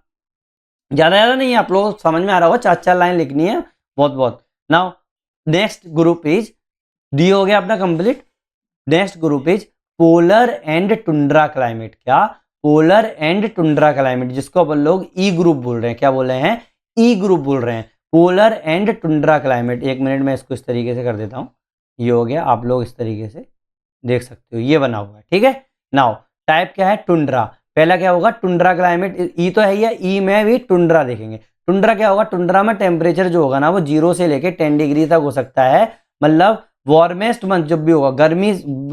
ज़्यादा नहीं है, आप लोग समझ में आ रहा होगा, 4-4 लाइन लिखनी है, बहुत बहुत। Now next group is, D हो गया अपना complete. Next group is polar and tundra climate. क्या, पोलर एंड टुंड्रा क्लाइमेट, जिसको अपन लोग ई ग्रुप बोल रहे हैं। क्या बोल रहे हैं, ई ग्रुप बोल रहे हैं, पोलर एंड टुंड्रा क्लाइमेट। एक मिनट में इसको इस तरीके से कर देता हूँ, ये हो गया, आप लोग इस तरीके से देख सकते हो, ये बना हुआ है, ठीक है। नाउ टाइप क्या है, टुंड्रा। पहला क्या होगा, टुंड्रा क्लाइमेट, ई तो है ही है, ई में भी टुंड्रा देखेंगे। टुंड्रा क्या होगा, टुंड्रा में टेम्परेचर जो होगा ना वो 0 से लेके 10 डिग्री तक हो सकता है। मतलब वार्मेस्ट मंथ जब भी होगा,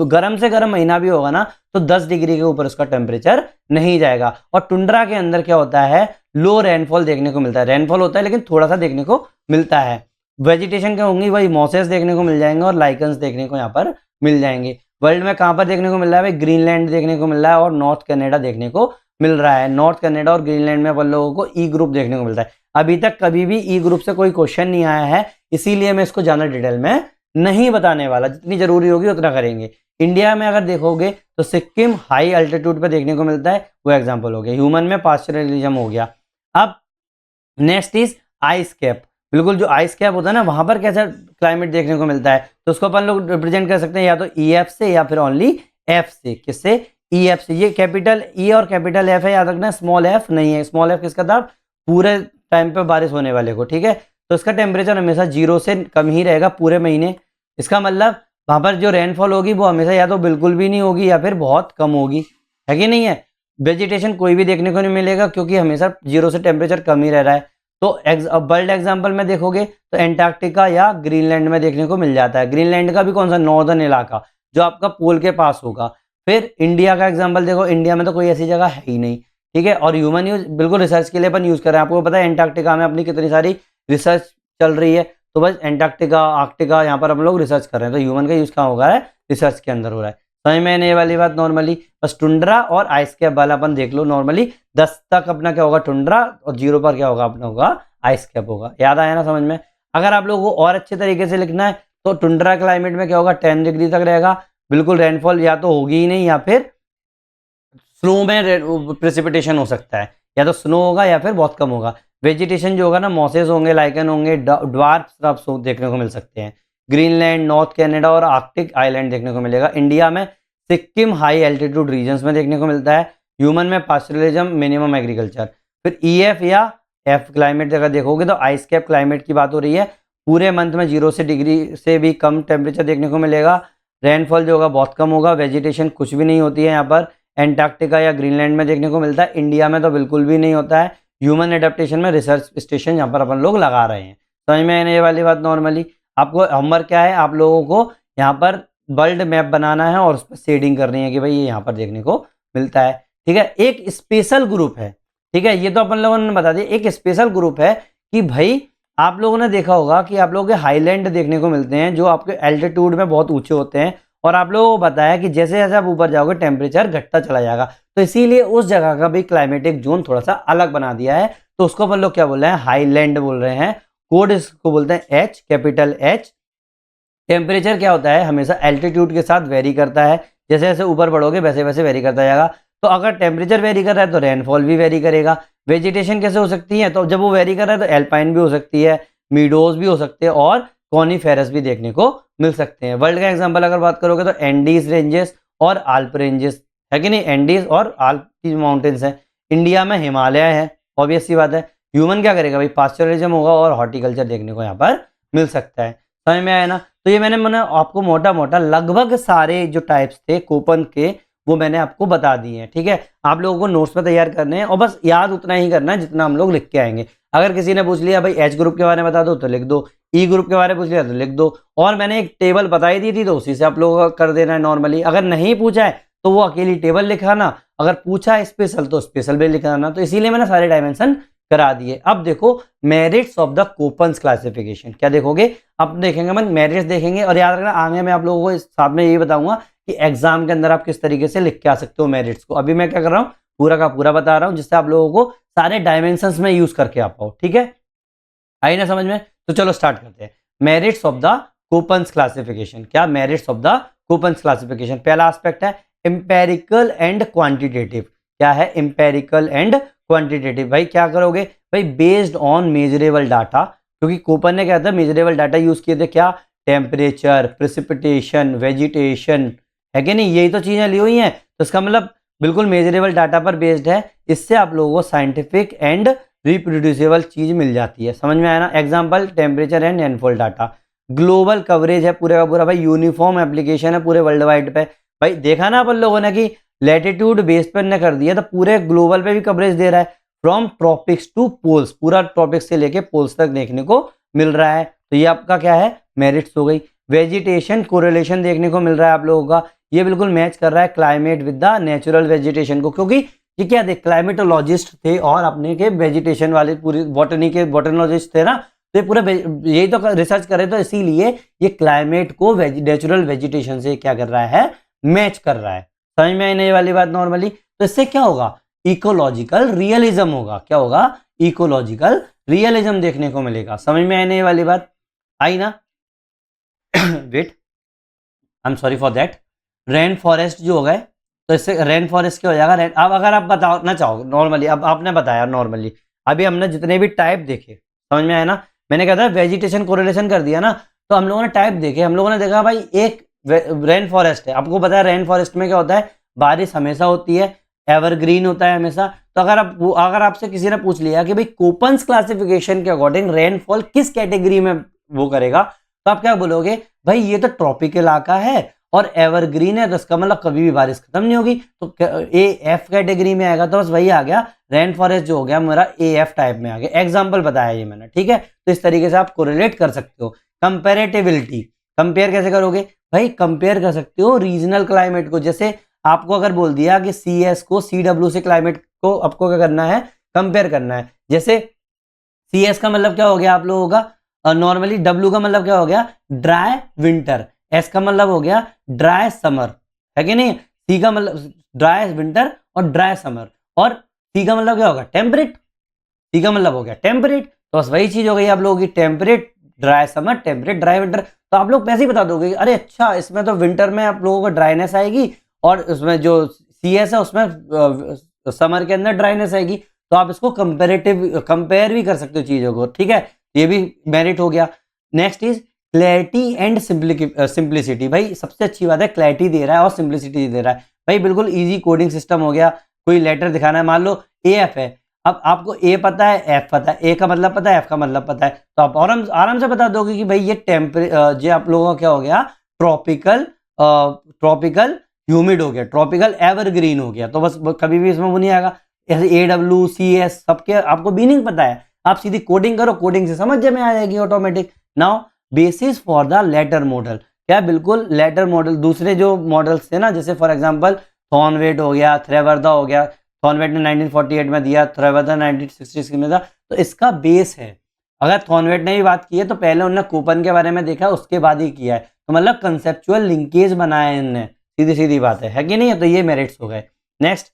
गर्म से गर्म महीना भी होगा ना, तो 10 डिग्री के ऊपर उसका टेम्परेचर नहीं जाएगा। और टुंड्रा के अंदर क्या होता है, लो रेनफॉल देखने को मिलता है। रेनफॉल होता है लेकिन थोड़ा सा देखने को मिलता है। वेजिटेशन क्या होंगी भाई, मॉसेस देखने को मिल जाएंगे और लाइकन्स देखने को यहाँ पर मिल जाएंगे। वर्ल्ड में कहाँ पर देखने को मिल रहा है भाई, ग्रीनलैंड देखने को मिल रहा है और नॉर्थ कनाडा देखने को मिल रहा है। नॉर्थ कनाडा और ग्रीनलैंड में अपन लोगों को ई ग्रुप देखने को मिलता है। अभी तक कभी भी ई ग्रुप से कोई क्वेश्चन नहीं आया है, इसीलिए मैं इसको ज़्यादा डिटेल में नहीं बताने वाला, जितनी जरूरी होगी उतना करेंगे। इंडिया में अगर देखोगे तो सिक्किम हाई अल्टीट्यूड पर देखने को मिलता है, वो एग्जाम्पल हो गया। ह्यूमन में पास्चरलिज्म हो गया। अब नेक्स्ट इज आइस कैप। बिल्कुल जो आइस कैप होता है ना, वहां पर कैसा क्लाइमेट देखने को मिलता है, तो उसको अपन लोग रिप्रेजेंट कर सकते हैं या तो EF से या फिर ओनली F से। किससे, EF से। ये कैपिटल E और कैपिटल F है, याद रखना, स्मॉल f नहीं है। स्मॉल f किसका था, पूरे टाइम पे बारिश होने वाले को, ठीक है। तो इसका टेम्परेचर हमेशा 0 से कम ही रहेगा पूरे महीने। इसका मतलब वहां पर जो रेनफॉल होगी वो हमेशा या तो बिल्कुल भी नहीं होगी या फिर बहुत कम होगी, है कि नहीं है। वेजिटेशन कोई भी देखने को नहीं मिलेगा क्योंकि हमेशा 0 से टेम्परेचर कम ही रह रहा है। तो वर्ल्ड एग्जाम्पल में देखोगे तो एंटार्क्टिका या ग्रीनलैंड में देखने को मिल जाता है। ग्रीनलैंड का भी कौन सा, नॉर्दर्न इलाका जो आपका पोल के पास होगा। फिर इंडिया का एग्जाम्पल देखो, इंडिया में तो कोई ऐसी जगह है ही नहीं, ठीक है। और ह्यूमन यूज बिल्कुल रिसर्च के लिए अपन यूज कर रहे हैं। आपको पता है एंटार्क्टिका में अपनी कितनी सारी रिसर्च चल रही है, तो बस एंटार्क्टिका आर्कटिका यहाँ पर हम लोग रिसर्च कर रहे हैं। तो ह्यूमन का यूज कहाँ होगा है, रिसर्च के अंदर हो रहा है। समझ में आने वाली बात। नॉर्मली बस टुंड्रा और आइस कैप वाला अपन देख लो। नॉर्मली 10 तक अपना क्या होगा, टुंड्रा, और 0 पर क्या होगा अपना होगा आइस कैप होगा। याद आया ना समझ में। अगर आप लोगों को और अच्छे तरीके से लिखना है तो टुंड्रा क्लाइमेट में क्या होगा, 10 डिग्री तक रहेगा। बिल्कुल रेनफॉल या तो होगी ही नहीं या फिर स्नो में प्रेसिपिटेशन हो सकता है, या तो स्नो होगा या फिर बहुत कम होगा। वेजिटेशन जो होगा ना, मॉसेस होंगे, लाइकन होंगे, ड्वार्फ श्रब्स देखने को मिल सकते हैं। ग्रीनलैंड, नॉर्थ कनाडा और आर्कटिक आइलैंड देखने को मिलेगा। इंडिया में सिक्किम हाई एल्टीट्यूड रीजन्स में देखने को मिलता है। ह्यूमन में पास्चरलिज्म, मिनिमम एग्रीकल्चर। फिर EF या एफ क्लाइमेट अगर देखोगे तो आइस कैप क्लाइमेट की बात हो रही है। पूरे मंथ में 0 से डिग्री से भी कम टेम्परेचर देखने को मिलेगा। रेनफॉल जो होगा बहुत कम होगा। वेजिटेशन कुछ भी नहीं होती है यहाँ पर। एंटार्क्टिका या ग्रीनलैंड में देखने को मिलता है, इंडिया में तो बिल्कुल भी नहीं होता है। ह्यूमन एडेप्टेशन में रिसर्च स्टेशन यहाँ पर अपन लोग लगा रहे हैं। समझ में आने ये वाली बात। नॉर्मली आपको होमवर्क क्या है, आप लोगों को यहाँ पर वर्ल्ड मैप बनाना है और उस पर शेडिंग करनी है कि भाई ये यहाँ पर देखने को मिलता है। ठीक है, एक स्पेशल ग्रुप है। ठीक है, ये तो अपन लोगों ने बता दिया। एक स्पेशल ग्रुप है कि भाई आप लोगों ने देखा होगा कि आप लोगों के हाईलैंड देखने को मिलते हैं जो आपके एल्टीट्यूड में बहुत ऊंचे होते हैं, और आप लोगों को बताया कि जैसे जैसे आप ऊपर जाओगे टेम्परेचर घटता चला जाएगा। तो इसीलिए उस जगह का भी क्लाइमेटिक जोन थोड़ा सा अलग बना दिया है। तो उसको अपन लोग क्या बोल रहे हैं, हाईलैंड बोल रहे हैं। कोड इसको बोलते हैं एच, कैपिटल एच। टेम्परेचर क्या होता है, हमेशा एल्टीट्यूड के साथ वेरी करता है। जैसे जैसे ऊपर बढ़ोगे वैसे वैसे वेरी करता जाएगा। तो अगर टेम्परेचर वेरी कर रहा है तो रेनफॉल भी वेरी करेगा। वेजिटेशन कैसे हो सकती है, तो जब वो वेरी कर रहा है तो एल्पाइन भी हो सकती है, मीडोज भी हो सकते हैं, और कॉनीफेरस भी देखने को मिल सकते हैं। वर्ल्ड का एग्जांपल अगर बात करोगे तो एंडीज रेंजेस और आल्प रेंजेस है कि नहीं, एंडीज और आल्प की माउंटेन्स है। इंडिया में हिमालय है, ऑब्वियस सी बात है। ह्यूमन क्या करेगा भाई, पास्चुरिज्म होगा और हॉर्टिकल्चर देखने को यहाँ पर मिल सकता है। समझ में आया ना। तो ये मैंने आपको मोटा मोटा लगभग सारे जो टाइप्स थे कोपन के वो मैंने आपको बता दिए हैं। ठीक है, आप लोगों को नोट्स में तैयार करने हैं और बस याद उतना ही करना है जितना हम लोग लिख के आएंगे। अगर किसी ने पूछ लिया भाई एच ग्रुप के बारे में बता दो तो लिख दो, ई ग्रुप के बारे में पूछ लिया तो लिख दो, और मैंने एक टेबल बताई दी थी तो उसी से आप लोगों का कर देना है नॉर्मली। अगर नहीं पूछा है तो वो अकेली टेबल लिखाना, अगर पूछा है स्पेशल तो स्पेशल भी लिखाना। तो इसीलिए मैंने सारे डायमेंशन करा दिए। अब देखो merits of the Koppen's classification, क्या देखोगे, अब देखेंगे हम मेरिट्स देखेंगे। और याद रखना आगे मैं आप लोगों को साथ में यही बताऊंगा कि एग्जाम के अंदर आप किस तरीके से लिख के आ सकते हो मेरिट्स को। अभी मैं क्या कर रहा हूँ, पूरा का पूरा बता रहा हूँ जिससे आप लोगों को सारे डायमेंशंस में यूज करके आ पाओ। ठीक है, आई ना समझ में। तो चलो स्टार्ट करते हैं। Merits of the Koppen's classification. क्या merits of the Koppen's classification, पहला एस्पेक्ट है एम्पेरिकल एंड क्वांटिटेटिव। क्या है, एम्पेरिकल एंड क्वांटिटेटिव। भाई क्या करोगे भाई, बेस्ड ऑन मेजरेबल डाटा, क्योंकि कोपन ने क्या था मेजरेबल डाटा यूज किए थे। क्या, टेम्परेचर, प्रेसिपिटेशन, वेजिटेशन, है कि नहीं, यही तो चीजें ली हुई हैं। तो इसका मतलब बिल्कुल मेजरेबल डाटा पर बेस्ड है। इससे आप लोगों को साइंटिफिक एंड रिप्रोड्यूसिबल चीज मिल जाती है। समझ में आया ना। Example temperature and rainfall data. Global coverage है पूरे का पूरा भाई, यूनिफॉर्म एप्लीकेशन है पूरे वर्ल्ड वाइड पे। भाई देखा ना अपन लोगों ने कि लैटिट्यूड बेस पर ने कर दिया तो पूरे ग्लोबल पे भी कवरेज दे रहा है। फ्रॉम ट्रॉपिक्स टू पोल्स, पूरा ट्रॉपिक्स से लेके पोल्स तक देखने को मिल रहा है। तो ये आपका क्या है, मेरिट्स हो गई। वेजिटेशन कोरिलेशन देखने को मिल रहा है आप लोगों का, ये बिल्कुल मैच कर रहा है climate with the natural vegetation को, क्योंकि ये क्या थे, क्लाइमेटोलॉजिस्ट थे और अपने के वेजिटेशन वाले पूरी बॉटनी के बॉटनोलॉजिस्ट थे ना। तो ये पूरा यही तो रिसर्च कर रहे, तो इसीलिए ये क्लाइमेट को नेचुरल वेजिटेशन से क्या कर रहा है, मैच कर रहा है। समझ में आई नहीं वाली बात नॉर्मली। तो इससे क्या होगा, इकोलॉजिकल रियलिज्म होगा। क्या होगा, इकोलॉजिकल रियलिज्म देखने को मिलेगा। समझ में आई नहीं वाली बात, आई ना। Wait, I am sorry for that. Rain forest जो हो गए, तो इससे रेन फॉरेस्ट क्या हो जाएगा, अब अगर आप बताओ ना चाहो नॉर्मली, अब आपने बताया नॉर्मली, अभी हमने जितने भी टाइप देखे, समझ में आया ना। मैंने कहा था वेजिटेशन कोरिलेशन कर दिया ना, तो हम लोगों ने टाइप देखे। हम लोगों ने देखा भाई एक रेन फॉरेस्ट है, आपको पता है रेन फॉरेस्ट में क्या होता है, बारिश हमेशा होती है, एवरग्रीन होता है हमेशा। तो अगर आपसे किसी ने पूछ लिया कि भाई कोपन्स क्लासिफिकेशन के अकॉर्डिंग रेनफॉल किस कैटेगरी में वो करेगा, तो आप क्या बोलोगे, भाई ये तो ट्रॉपिक इलाका है और एवरग्रीन है, तो इसका मतलब कभी भी बारिश खत्म नहीं होगी, तो ए एफ कैटेगरी में आएगा। तो बस वही आ गया, रेन फॉरेस्ट जो हो गया मेरा ए एफ टाइप में आ गया। एग्जाम्पल बताया ये मैंने, ठीक है। तो इस तरीके से आप कोरिलेट कर सकते हो। कंपेरेटिविलिटी, कंपेयर कैसे करोगे भाई, कंपेयर कर सकते हो रीजनल क्लाइमेट को। जैसे आपको अगर बोल दिया कि सी एस को सी डब्ल्यू से क्लाइमेट को आपको क्या करना है, कंपेयर करना है। जैसे सी एस का मतलब क्या हो गया आप लोगों का, नॉर्मली डब्ल्यू का मतलब क्या हो गया, ड्राई विंटर, एस का मतलब हो गया ड्राई समर, है कि नहीं। सी का मतलब ड्राई विंटर और ड्राई समर, और सी का मतलब क्या होगा, टेम्परेट, सी का मतलब हो गया टेम्परेट। तो बस वही चीज हो गई आप लोगों की, temperate dry summer, temperate dry winter. तो आप लोग वैसे ही बता दोगे, अरे अच्छा इसमें तो विंटर में आप लोगों को ड्राइनेस आएगी और उसमें जो सी एस है उसमें समर के अंदर ड्राइनेस आएगी। तो आप इसको कंपेयर भी कर सकते हो चीजों को, ठीक है। ये भी मेरिट हो गया। Next is clarity and simplicity. भाई सबसे अच्छी बात है, क्लैरिटी दे रहा है और सिंप्लिसिटी दे रहा है। भाई बिल्कुल इजी कोडिंग सिस्टम हो गया। कोई लेटर दिखाना है, मान लो ए एफ है, अब आपको ए पता है, एफ पता है, ए का मतलब पता है, एफ का मतलब पता है, तो आप और आराम से बता दोगे कि भाई ये आप लोगों का क्या हो गया, ट्रॉपिकल ह्यूमिड हो गया, ट्रॉपिकल एवरग्रीन हो गया। तो बस कभी भी इसमें वो नहीं आएगा। ऐसे AWCS सबके आपको मीनिंग पता है, आप सीधी कोडिंग करो, कोडिंग से समझ में आ जाएगी automatic. Now basis for the later model, क्या बिल्कुल लेटर मॉडल, दूसरे जो मॉडल्स थे ना, जैसे फॉर एग्जांपल थॉर्नवेट हो गया, थ्रेवर्दा हो गया, थॉर्नवेट ने 1948 में दिया, थ्रेवर्दा 1966 में था, तो इसका बेस है। अगर थॉर्नवेट ने भी बात की है तो पहले उन्होंने कूपन के बारे में देखा, उसके बाद ही किया है, तो मतलब कंसेप्चुअल लिंकेज बनाया है इनने, सीधी सीधी बात है कि नहीं है। तो ये मेरिट्स हो गए। नेक्स्ट,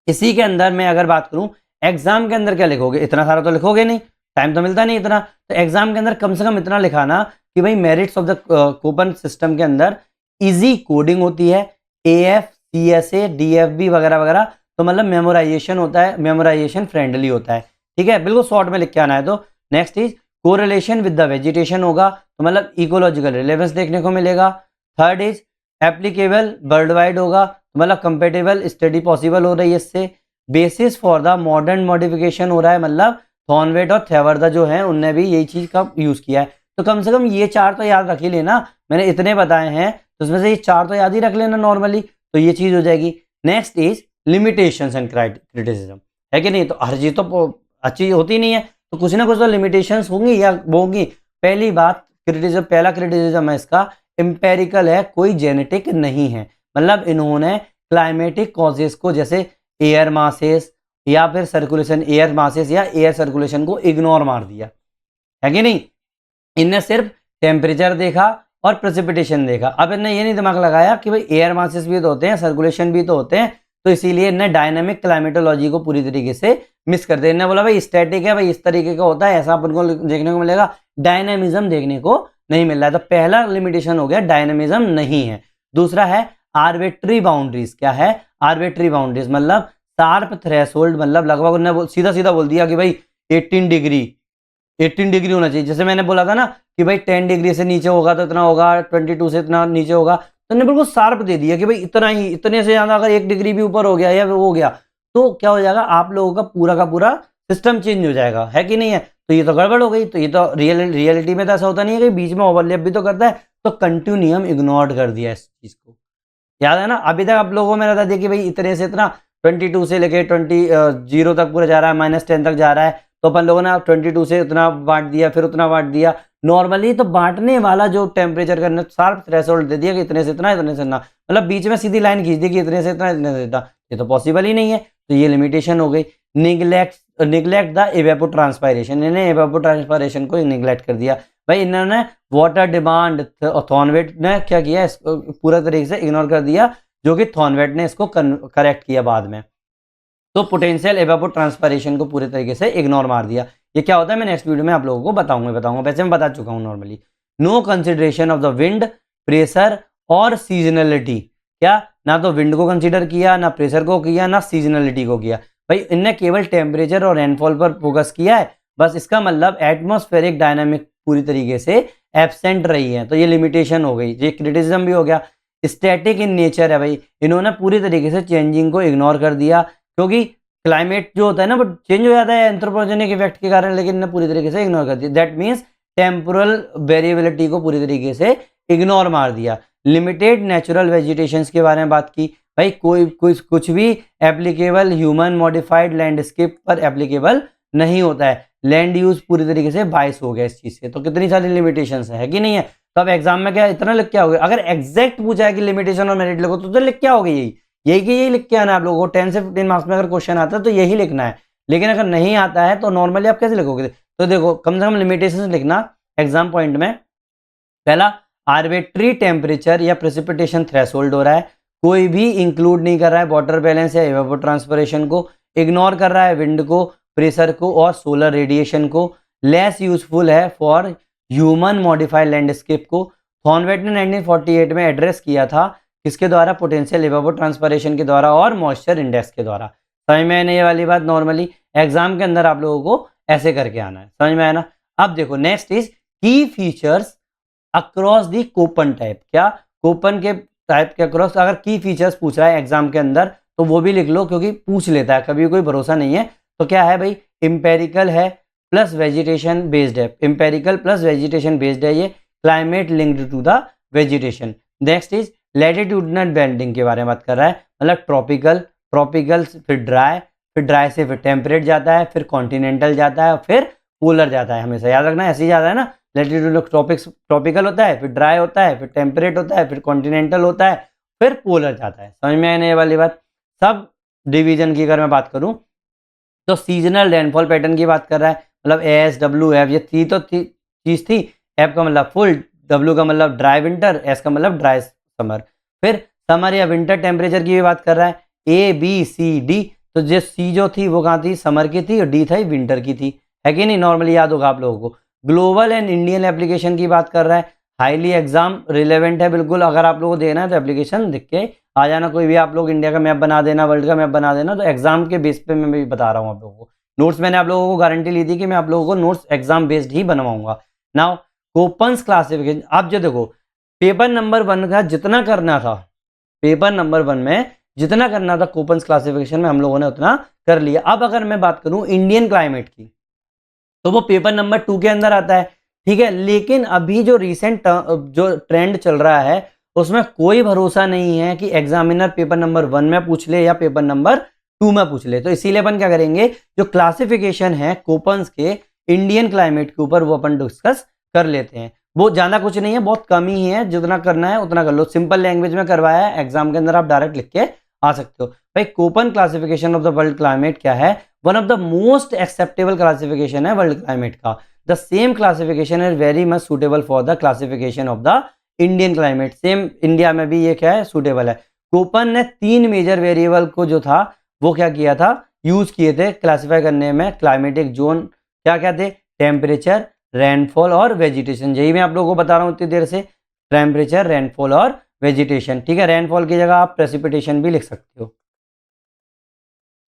इसी के अंदर मैं अगर बात करूं, एग्जाम के अंदर क्या लिखोगे, इतना सारा तो लिखोगे नहीं, टाइम तो मिलता नहीं इतना, तो एग्जाम के अंदर कम से कम इतना लिखाना कि भाई merits of the coupon system के अंदर इजी कोडिंग होती है, AF CSA DFB वगैरह वगैरह, तो मतलब मेमोराइजेशन होता है, मेमोराइजेशन फ्रेंडली होता है, ठीक है, बिल्कुल शॉर्ट में लिख के आना है। तो next is correlation with the vegetation होगा, तो मतलब इकोलॉजिकल रिलेवेंस देखने को मिलेगा। Third is applicable world wide होगा, तो मतलब कंपेटेबल स्टडी पॉसिबल हो रही है इससे। Basis for the modern modification हो रहा है, मतलब थॉर्नवेट और थेवर्दा जो है उनने भी यही चीज का यूज किया है। तो कम से कम ये 4 तो याद रख ही लेना, मैंने इतने बताए हैं तो उसमें से ये 4 तो याद ही रख लेना नॉर्मली, तो ये चीज हो जाएगी। Next is limitations and criticism, है कि नहीं। तो हर चीज तो अच्छी होती नहीं है, तो कुछ ना कुछ तो लिमिटेशंस होंगी या होंगी। पहली बात क्रिटिसिज्म, पहला क्रिटिसिज्म है इसका, एम्पेरिकल है, कोई जेनेटिक नहीं है, मतलब इन्होंने क्लाइमेटिक कॉजेस को, जैसे एयर मासेस या फिर सर्कुलेशन, एयर मासेस या एयर सर्कुलेशन को इग्नोर मार दिया, है कि नहीं। इनने सिर्फ टेम्परेचर देखा और प्रेसिपिटेशन देखा। अब इन्हें ये नहीं दिमाग लगाया कि भाई एयर मासेस भी तो होते हैं, सर्कुलेशन भी तो होते हैं, तो इसीलिए इन्हें डायनामिक क्लाइमेटोलॉजी को पूरी तरीके से मिस कर दिया। इन्हें बोला भाई स्टैटिक है, भाई इस तरीके का होता है, ऐसा अपन को देखने को मिलेगा, डायनामिज्म देखने को नहीं मिल रहा है। तो पहला लिमिटेशन हो गया, डायनामिज्म नहीं है। दूसरा है आर्बिट्री बाउंड्रीज। क्या है आर्बिट्री बाउंड्रीज, मतलब शार्प थ्रेशोल्ड, मतलब लगभग उन्होंने सीधा सीधा बोल दिया कि भाई 18 डिग्री होना चाहिए। जैसे मैंने बोला था ना कि भाई 10 डिग्री से नीचे होगा तो इतना होगा, 22 से इतना नीचे होगा, तो उन्होंने बिल्कुल शार्प दे दिया कि भाई इतना ही, इतने से ज्यादा अगर 1 डिग्री भी ऊपर हो गया या वो हो गया तो क्या हो जाएगा, आप लोगों का पूरा सिस्टम चेंज हो जाएगा, है कि नहीं है। तो ये तो गड़बड़ हो गई। तो ये तो रियलिटी में तो ऐसा होता नहीं है कि बीच में ओवरलैप भी तो करता है, तो कंटिन्यूम इग्नोर कर दिया इस चीज को, याद है ना। अभी तक आप लोगों में रहता था कि भाई इतने से इतना 22 से लेके 20 तक पूरा जा रहा है, -10 तक जा रहा है, तो अपन लोगों ने 22 से उतना बांट दिया, फिर उतना बांट दिया। नॉर्मली तो बांटने वाला जो टेम्परेचर का शार्प थ्रेशोल्ड दे दिया कि इतने से इतना, इतने से इतना, मतलब बीच में सीधी लाइन खींच दी कि इतने से इतना, इतने से इतना, ये तो पॉसिबल ही नहीं है। तो ये लिमिटेशन हो गई। निगलेक्ट द इवेपोट्रांसपायरेशन, इन्हें इवेपोट्रांसपायरेशन को निगलेक्ट कर दिया। भाई इन्होंने वाटर डिमांड, थॉर्नवेट ने क्या किया, इसको पूरा तरीके से इग्नोर कर दिया, जो कि थॉर्नवेट ने इसको करेक्ट किया बाद में। तो पोटेंशियल इवेपोट्रांसपायरेशन को पूरे तरीके से इग्नोर मार दिया। ये क्या होता है मैं नेक्स्ट वीडियो में आप लोगों को बताऊंगा, वैसे मैं बता चुका हूं normally. No consideration of the wind, pressure और सीजनलिटी, क्या ना तो विंड को कंसीडर किया, ना प्रेशर को किया, ना सीजनलिटी को किया। भाई इनने केवल टेम्परेचर और रेनफॉल पर फोकस किया है, बस। इसका मतलब एटमॉस्फेरिक डायनामिक पूरी तरीके से एब्सेंट रही है, तो ये लिमिटेशन हो गई, ये क्रिटिसिज्म भी हो गया। स्टैटिक इन नेचर है, भाई इन्होंने पूरी तरीके से चेंजिंग को इग्नोर कर दिया, क्योंकि क्लाइमेट जो होता है ना वो चेंज हो जाता है एंथ्रोपोजेनिक इफेक्ट के कारण, लेकिन इन्होंने पूरी तरीके से इग्नोर कर दिया। दैट मीन्स टेम्पोरल वेरिएबिलिटी को पूरी तरीके से इग्नोर मार दिया। लिमिटेड नेचुरल वेजिटेशन के बारे में बात की, भाई कोई कुछ भी एप्लीकेबल ह्यूमन मॉडिफाइड लैंडस्केप पर एप्लीकेबल नहीं होता है। लैंड यूज पूरी तरीके से बाइस हो गया इस चीज से। तो कितनी सारी लिमिटेशंस है कि नहीं है। तो अब एग्जाम में क्या इतना लिख के आओगे, अगर एग्जैक्ट पूछा है कि लिमिटेशन और मेरिट लिखो तो लिख के आओगे यही लिख के आना है आप लोगों को। 10 से 15 मार्क्स में अगर क्वेश्चन आता है तो यही लिखना है, लेकिन अगर नहीं आता है तो नॉर्मली आप कैसे लिखोगे। तो देखो कम से कम लिमिटेशन लिखना एग्जाम पॉइंट में। पहला, आर्बिट्री टेम्परेचर या प्रेसिपिटेशन थ्रेशोल्ड हो रहा है, कोई भी इंक्लूड नहीं कर रहा है वाटर बैलेंस या इवेपोट्रांसपिरेशन को, इग्नोर कर रहा है विंड को, प्रेशर को और सोलर रेडिएशन को। लेस यूजफुल है फॉर ह्यूमन मॉडिफाइड लैंडस्केप को। थॉर्नवेट ने 1948 में एड्रेस किया था, किसके द्वारा, पोटेंशियल इवेपोट्रांसपिरेशन के द्वारा और मॉइस्चर इंडेक्स के द्वारा। समझ में आने ये वाली बात। नॉर्मली एग्जाम के अंदर आप लोगों को ऐसे करके आना है, समझ में आया ना। अब देखो नेक्स्ट इज की features across the Köppen type. क्या कोपन के टाइप के अक्रॉस अगर की फीचर्स पूछ रहा है एग्जाम के अंदर तो वो भी लिख लो, क्योंकि पूछ लेता है, कभी कोई भरोसा नहीं है। तो क्या है भाई, इम्पेरिकल है प्लस वेजिटेशन बेस्ड है, इम्पेरिकल प्लस वेजिटेशन बेस्ड है, ये climate linked to the vegetation. Next is latitudinal banding के बारे में बात कर रहा है, मतलब ट्रॉपिकल, ट्रॉपिकल फिर ड्राई से फिर टेम्परेट जाता है, फिर कॉन्टिनेंटल जाता है, फिर पोलर जाता है। हमेशा याद रखना, ऐसे ही जाता है ना, लैटिट्यूडनल ट्रॉपिकल होता है, फिर ड्राई होता है, फिर टेम्परेट होता है, फिर कॉन्टिनेंटल होता है, फिर पोलर जाता है। समझ में आने ये वाली बात। सब डिवीजन की अगर मैं बात करूं तो सीजनल रेनफॉल पैटर्न की बात कर रहा है, मतलब एस डब्ल्यू एफ, ये चीज थी। एफ का मतलब फुल, डब्ल्यू का मतलब ड्राई विंटर, एस का मतलब ड्राई समर। फिर समर या विंटर टेम्परेचर की भी बात कर रहा है, ए बी सी डी। तो जो सी जो थी वो कहाँ थी, समर की थी, और डी थी विंटर की थी, है कि नहीं, नॉर्मली याद होगा आप लोगों को। ग्लोबल एंड इंडियन एप्लीकेशन की बात कर रहा है, हाईली एग्जाम रिलेवेंट है बिल्कुल। अगर आप लोगों को देना है तो एप्लीकेशन लिख के आ जाना, कोई भी आप लोग इंडिया का मैप बना देना, वर्ल्ड का मैप बना देना, तो एग्जाम के बेस पे मैं भी बता रहा हूँ आप लोगों को। नोट्स मैंने आप लोगों को गारंटी ली थी कि मैं आप लोगों को नोट्स एग्जाम बेस्ड ही बनवाऊंगा। नाउ कोपन्स क्लासिफिकेशन, आप जो देखो पेपर नंबर 1 का जितना करना था, पेपर नंबर 1 में जितना करना था कोपन्स क्लासिफिकेशन में हम लोगों ने उतना कर लिया। अब अगर मैं बात करूं इंडियन क्लाइमेट की, तो वो पेपर नंबर 2 के अंदर आता है, ठीक है। लेकिन अभी जो रिसेंट जो ट्रेंड चल रहा है उसमें कोई भरोसा नहीं है कि एग्जामिनर पेपर नंबर 1 में पूछ ले या पेपर नंबर 2 में पूछ ले। तो इसीलिए अपन क्या करेंगे, जो क्लासिफिकेशन है कोपन्स के इंडियन क्लाइमेट के ऊपर, वो अपन डिस्कस कर लेते हैं। वो ज़्यादा कुछ नहीं है, बहुत कम ही है, जितना करना है उतना कर लो। सिंपल लैंग्वेज में करवाया है, एग्जाम के अंदर आप डायरेक्ट लिख के आ सकते हो। भाई Köppen classification of the world climate क्या है, one of the most acceptable classification है वर्ल्ड क्लाइमेट का। The same classification is very much suitable for the classification of the Indian climate. Same India में भी ये क्या है, सुटेबल है। कोपन ने 3 मेजर वेरिएबल को जो था वो क्या किया था, यूज किए थे क्लासिफाई करने में क्लाइमेटिक जोन। क्या क्या थे, टेम्परेचर, रेनफॉल और वेजिटेशन। यही मैं आप लोगों को बता रहा हूँ इतनी देर से, टेम्परेचर, रेनफॉल और वेजिटेशन, ठीक है। रेनफॉल की जगह आप प्रेसिपिटेशन भी लिख सकते हो,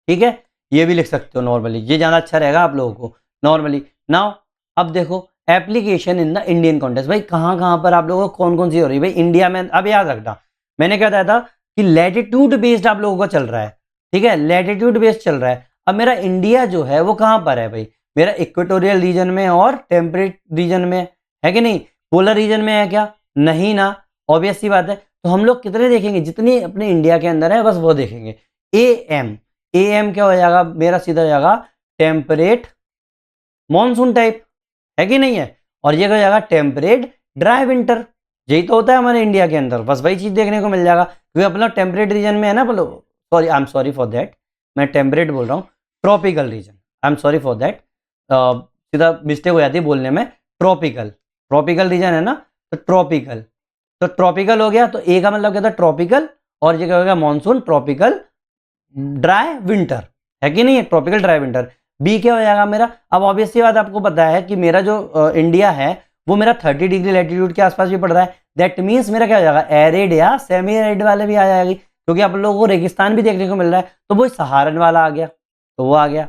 ठीक है, ये भी लिख सकते हो नॉर्मली, ये ज़्यादा अच्छा रहेगा आप लोगों को नॉर्मली। नाउ अब देखो application in the Indian context, भाई कहाँ कहाँ पर आप लोगों को कौन कौन सी हो रही है भाई इंडिया में। अब याद रखना, मैंने क्या बताया था कि लैटिट्यूड बेस्ड आप लोगों का चल रहा है, ठीक है, लैटिट्यूड बेस्ड चल रहा है। अब मेरा इंडिया जो है वो कहाँ पर है भाई, मेरा इक्वेटोरियल रीजन में और टेम्परेट रीजन में, है कि नहीं। पोलर रीजन में है क्या, नहीं ना, ऑब्वियस सी बात है। तो हम लोग कितने देखेंगे, जितनी अपने इंडिया के अंदर है बस वो देखेंगे। ए एम क्या हो जाएगा मेरा, सीधा हो जाएगा टेम्परेट मॉनसून टाइप, है कि नहीं है। और ये क्या हो जाएगा, टेम्परेट ड्राई विंटर। यही तो होता है हमारे इंडिया के अंदर, बस वही चीज देखने को मिल जाएगा, क्योंकि अपना टेम्परेट रीजन में है ना। Sorry, I am sorry for that, मैं टेम्परेट बोल रहा हूँ, tropical region, I am sorry for that, सीधा मिस्टेक हो जाती है बोलने में। ट्रॉपिकल रीजन है ना, तो ट्रॉपिकल हो गया। तो ए का मतलब क्या था, ट्रॉपिकल, और ये क्या हो गया, मानसून, ट्रॉपिकल ड्राई विंटर, है कि नहीं है, ट्रॉपिकल ड्राई विंटर। बी क्या हो जाएगा मेरा, अब ऑब्वियस सी बात आपको पता है कि मेरा जो इंडिया है वो मेरा 30 डिग्री लैटिट्यूड के आसपास भी पड़ रहा है। दैट मीन्स मेरा क्या हो जाएगा, एरिड या सेमी एरिड वाले भी आ जाएगी, क्योंकि आप लोगों को रेगिस्तान भी देखने को मिल रहा है, तो वो सहारन वाला आ गया, तो वो आ गया,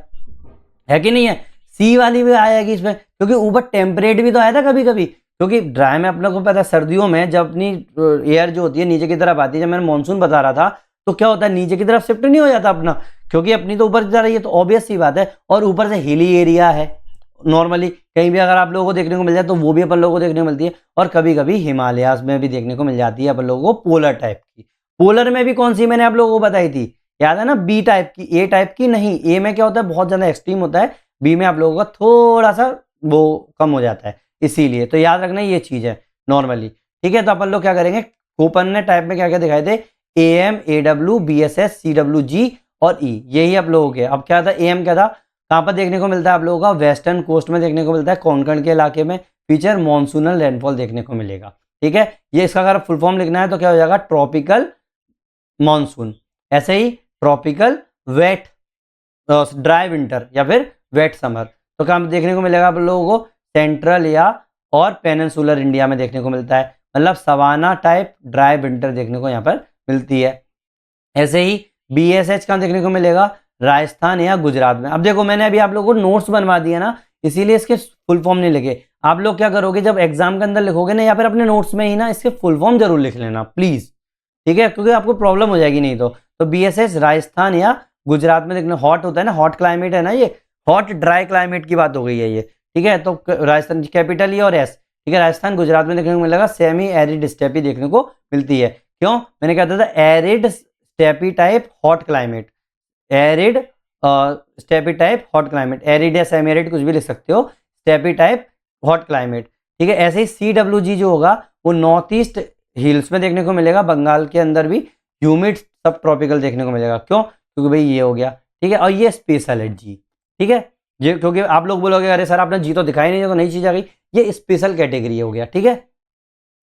है कि नहीं है। सी वाली भी आ जाएगी इसमें, क्योंकि ऊपर टेम्परेट भी तो आया था कभी कभी, क्योंकि ड्राई में आप लोगों को पता है सर्दियों में जब अपनी एयर जो होती है नीचे की तरफ आती है, जब मैंने मानसून बता रहा था, तो क्या होता है नीचे की तरफ शिफ्ट नहीं हो जाता अपना, क्योंकि अपनी तो ऊपर जा रही है, तो ऑब्वियस सी बात है। और ऊपर से हिली एरिया है, नॉर्मली कहीं भी अगर आप लोगों को देखने को मिल जाए तो वो भी अपन लोगों को देखने को मिलती है। और कभी कभी हिमालयाज में भी देखने को मिल जाती है अपन लोगों को पोलर टाइप की। पोलर में भी कौन सी मैंने आप लोगों को बताई थी, याद है ना, बी टाइप की, ए टाइप की नहीं। ए में क्या होता है, बहुत ज्यादा एक्सट्रीम होता है, बी में आप लोगों का थोड़ा सा वो कम हो जाता है, इसीलिए तो याद रखना ये चीज है नॉर्मली, ठीक है। तो अपन लोग क्या करेंगे, कोपन ने टाइप में क्या क्या दिखाए थे, A M, A W, B S S, C W G और ई, यही आप लोगों के। अब क्या था, ए एम क्या था, कहाँ पर देखने को मिलता है आप लोगों का, वेस्टर्न कोस्ट में देखने को मिलता है, कोंकण के इलाके में फीचर मॉनसूनल रेनफॉल देखने को मिलेगा, ठीक है। ये इसका अगर फुल फॉर्म लिखना है तो क्या हो जाएगा, ट्रॉपिकल मॉनसून, ऐसे ही ट्रॉपिकल वेट ड्राई विंटर या फिर वेट समर। तो क्या देखने को मिलेगा आप लोगों को, सेंट्रल या और पेनिनसुलर इंडिया में देखने को मिलता है, मतलब सवाना टाइप ड्राई विंटर देखने को यहाँ पर मिलती है। ऐसे ही बी एस एच कहाँ देखने को मिलेगा, राजस्थान या गुजरात में। अब देखो मैंने अभी आप लोगों को नोट्स बनवा दिया ना, इसीलिए इसके फुल फॉर्म नहीं लिखे। आप लोग क्या करोगे, जब एग्जाम के अंदर लिखोगे ना या फिर अपने नोट्स में ही ना, इसके फुल फॉर्म जरूर लिख लेना प्लीज, ठीक है, क्योंकि आपको प्रॉब्लम हो जाएगी नहीं तो। बी एस एच राजस्थान या गुजरात में देखने हॉट होता है ना, हॉट क्लाइमेट है ना, ये हॉट ड्राई क्लाइमेट की बात हो गई है ये, ठीक है। तो राजस्थान कैपिटल ही और एस, ठीक है, राजस्थान गुजरात में देखने को मिलेगा सेमी एरिड स्टेपी देखने को मिलती है। क्यों, मैंने कहता था arid steppe type hot climate, arid steppe type hot climate, arid या सेमी एरिड कुछ भी लिख सकते हो, स्टेपी टाइप हॉट क्लाइमेट, ठीक है। ऐसे ही CWG जो होगा वो नॉर्थ ईस्ट हिल्स में देखने को मिलेगा, बंगाल के अंदर भी ह्यूमिड सब ट्रॉपिकल देखने को मिलेगा। क्यों, क्योंकि भाई ये हो गया, ठीक है। और ये स्पेशल है जी, ठीक है, ये क्योंकि आप लोग बोलोगे अरे सर आपने जी तो दिखाई नहीं, तो नई चीज आ गई, ये स्पेशल कैटेगरी हो गया, ठीक है।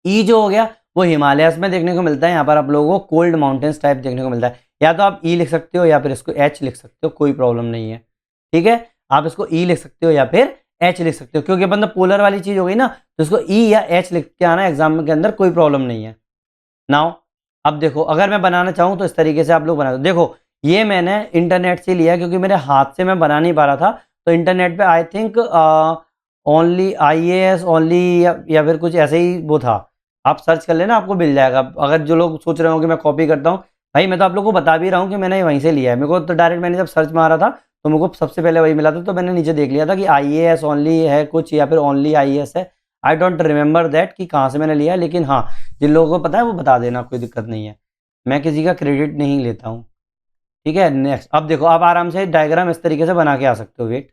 ई जो हो गया वो हिमालयस में देखने को मिलता है, यहाँ पर आप लोगों को कोल्ड माउंटेन्स टाइप देखने को मिलता है, या तो आप ई लिख सकते हो या फिर इसको एच लिख सकते हो, कोई प्रॉब्लम नहीं है, ठीक है। आप इसको ई लिख सकते हो या फिर एच लिख सकते हो, क्योंकि अपन तो पोलर वाली चीज हो गई ना, तो इसको ई या एच लिख के आना एग्जाम के अंदर, कोई प्रॉब्लम नहीं है। नाउ अब देखो, अगर मैं बनाना चाहूँ तो इस तरीके से आप लोग बना दो। देखो ये मैंने इंटरनेट से लिया क्योंकि मेरे हाथ से मैं बना नहीं पा रहा था, तो इंटरनेट पे I think only IAS only या फिर कुछ ऐसे ही वो था, आप सर्च कर लेना आपको मिल जाएगा। अगर जो लोग सोच रहे हो कि मैं कॉपी करता हूँ, भाई मैं तो आप लोग को बता भी रहा हूँ कि मैंने वहीं से लिया है। मेरे को तो डायरेक्ट मैंने जब सर्च मारा था तो मेरे को सबसे पहले वही मिला था, तो मैंने नीचे देख लिया था कि IAS ओनली है कुछ या फिर ओनली IAS है। आई डोंट रिमेंबर दैट कि कहाँ से मैंने लिया, लेकिन हाँ जिन लोगों को पता है वो बता देना, कोई दिक्कत नहीं है, मैं किसी का क्रेडिट नहीं लेता हूँ, ठीक है। नेक्स्ट, अब देखो आप आराम से डायग्राम इस तरीके से बना के आ सकते हो। वेट,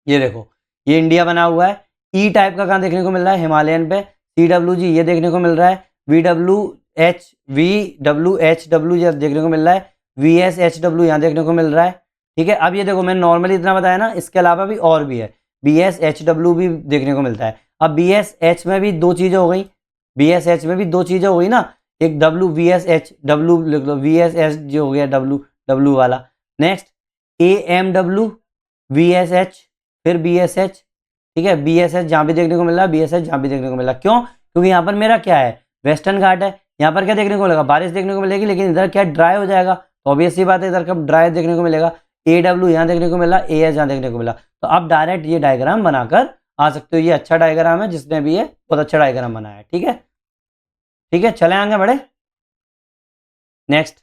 ये देखो ये इंडिया बना हुआ है, ई टाइप का कहाँ देखने को मिल रहा है, हिमालयन पे, CWG ये देखने को मिल रहा है, VWH ये देखने को मिल रहा है, VSHW यहाँ देखने को मिल रहा है, ठीक है। अब ये देखो मैंने नॉर्मली इतना बताया ना, इसके अलावा भी और भी है, BSHW भी देखने को मिलता है। अब BSH में भी दो चीजें हो गई, BSH में भी दो चीजें हो गई ना, एक WVSHW लिख लो, VSH जो हो गया W वाला। नेक्स्ट AMW VSH फिर BSH, ठीक है, BSH जहाँ भी देखने को मिल रहा है, BSH जहाँ भी देखने को मिल रहा है। क्यों, क्योंकि यहाँ पर मेरा क्या है, वेस्टर्न घाट है, यहाँ पर क्या देखने को मिलेगा, बारिश देखने को मिलेगी, लेकिन इधर क्या ड्राई हो जाएगा, तो ऑब्वियस सी बात है इधर कब ड्राई देखने को मिलेगा। AW यहाँ देखने को मिला, AS यहाँ देखने को मिला, तो आप डायरेक्ट ये डायग्राम बनाकर आ सकते हो। ये अच्छा डायग्राम है, जिसने भी ये बहुत अच्छा डायग्राम बनाया है, ठीक है, ठीक है। चले आगे बढ़े नेक्स्ट,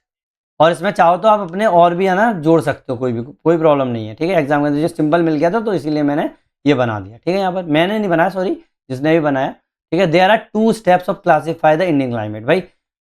और इसमें चाहो तो आप अपने और भी है ना जोड़ सकते हो, कोई प्रॉब्लम नहीं है, ठीक है। एग्जाम के अंदर जो सिंपल मिल गया था तो इसीलिए मैंने ये बना दिया, ठीक है। यहाँ पर मैंने नहीं बनाया, सॉरी, जिसने भी बनाया, ठीक है। There are 2 steps of classify the Indian climate. भाई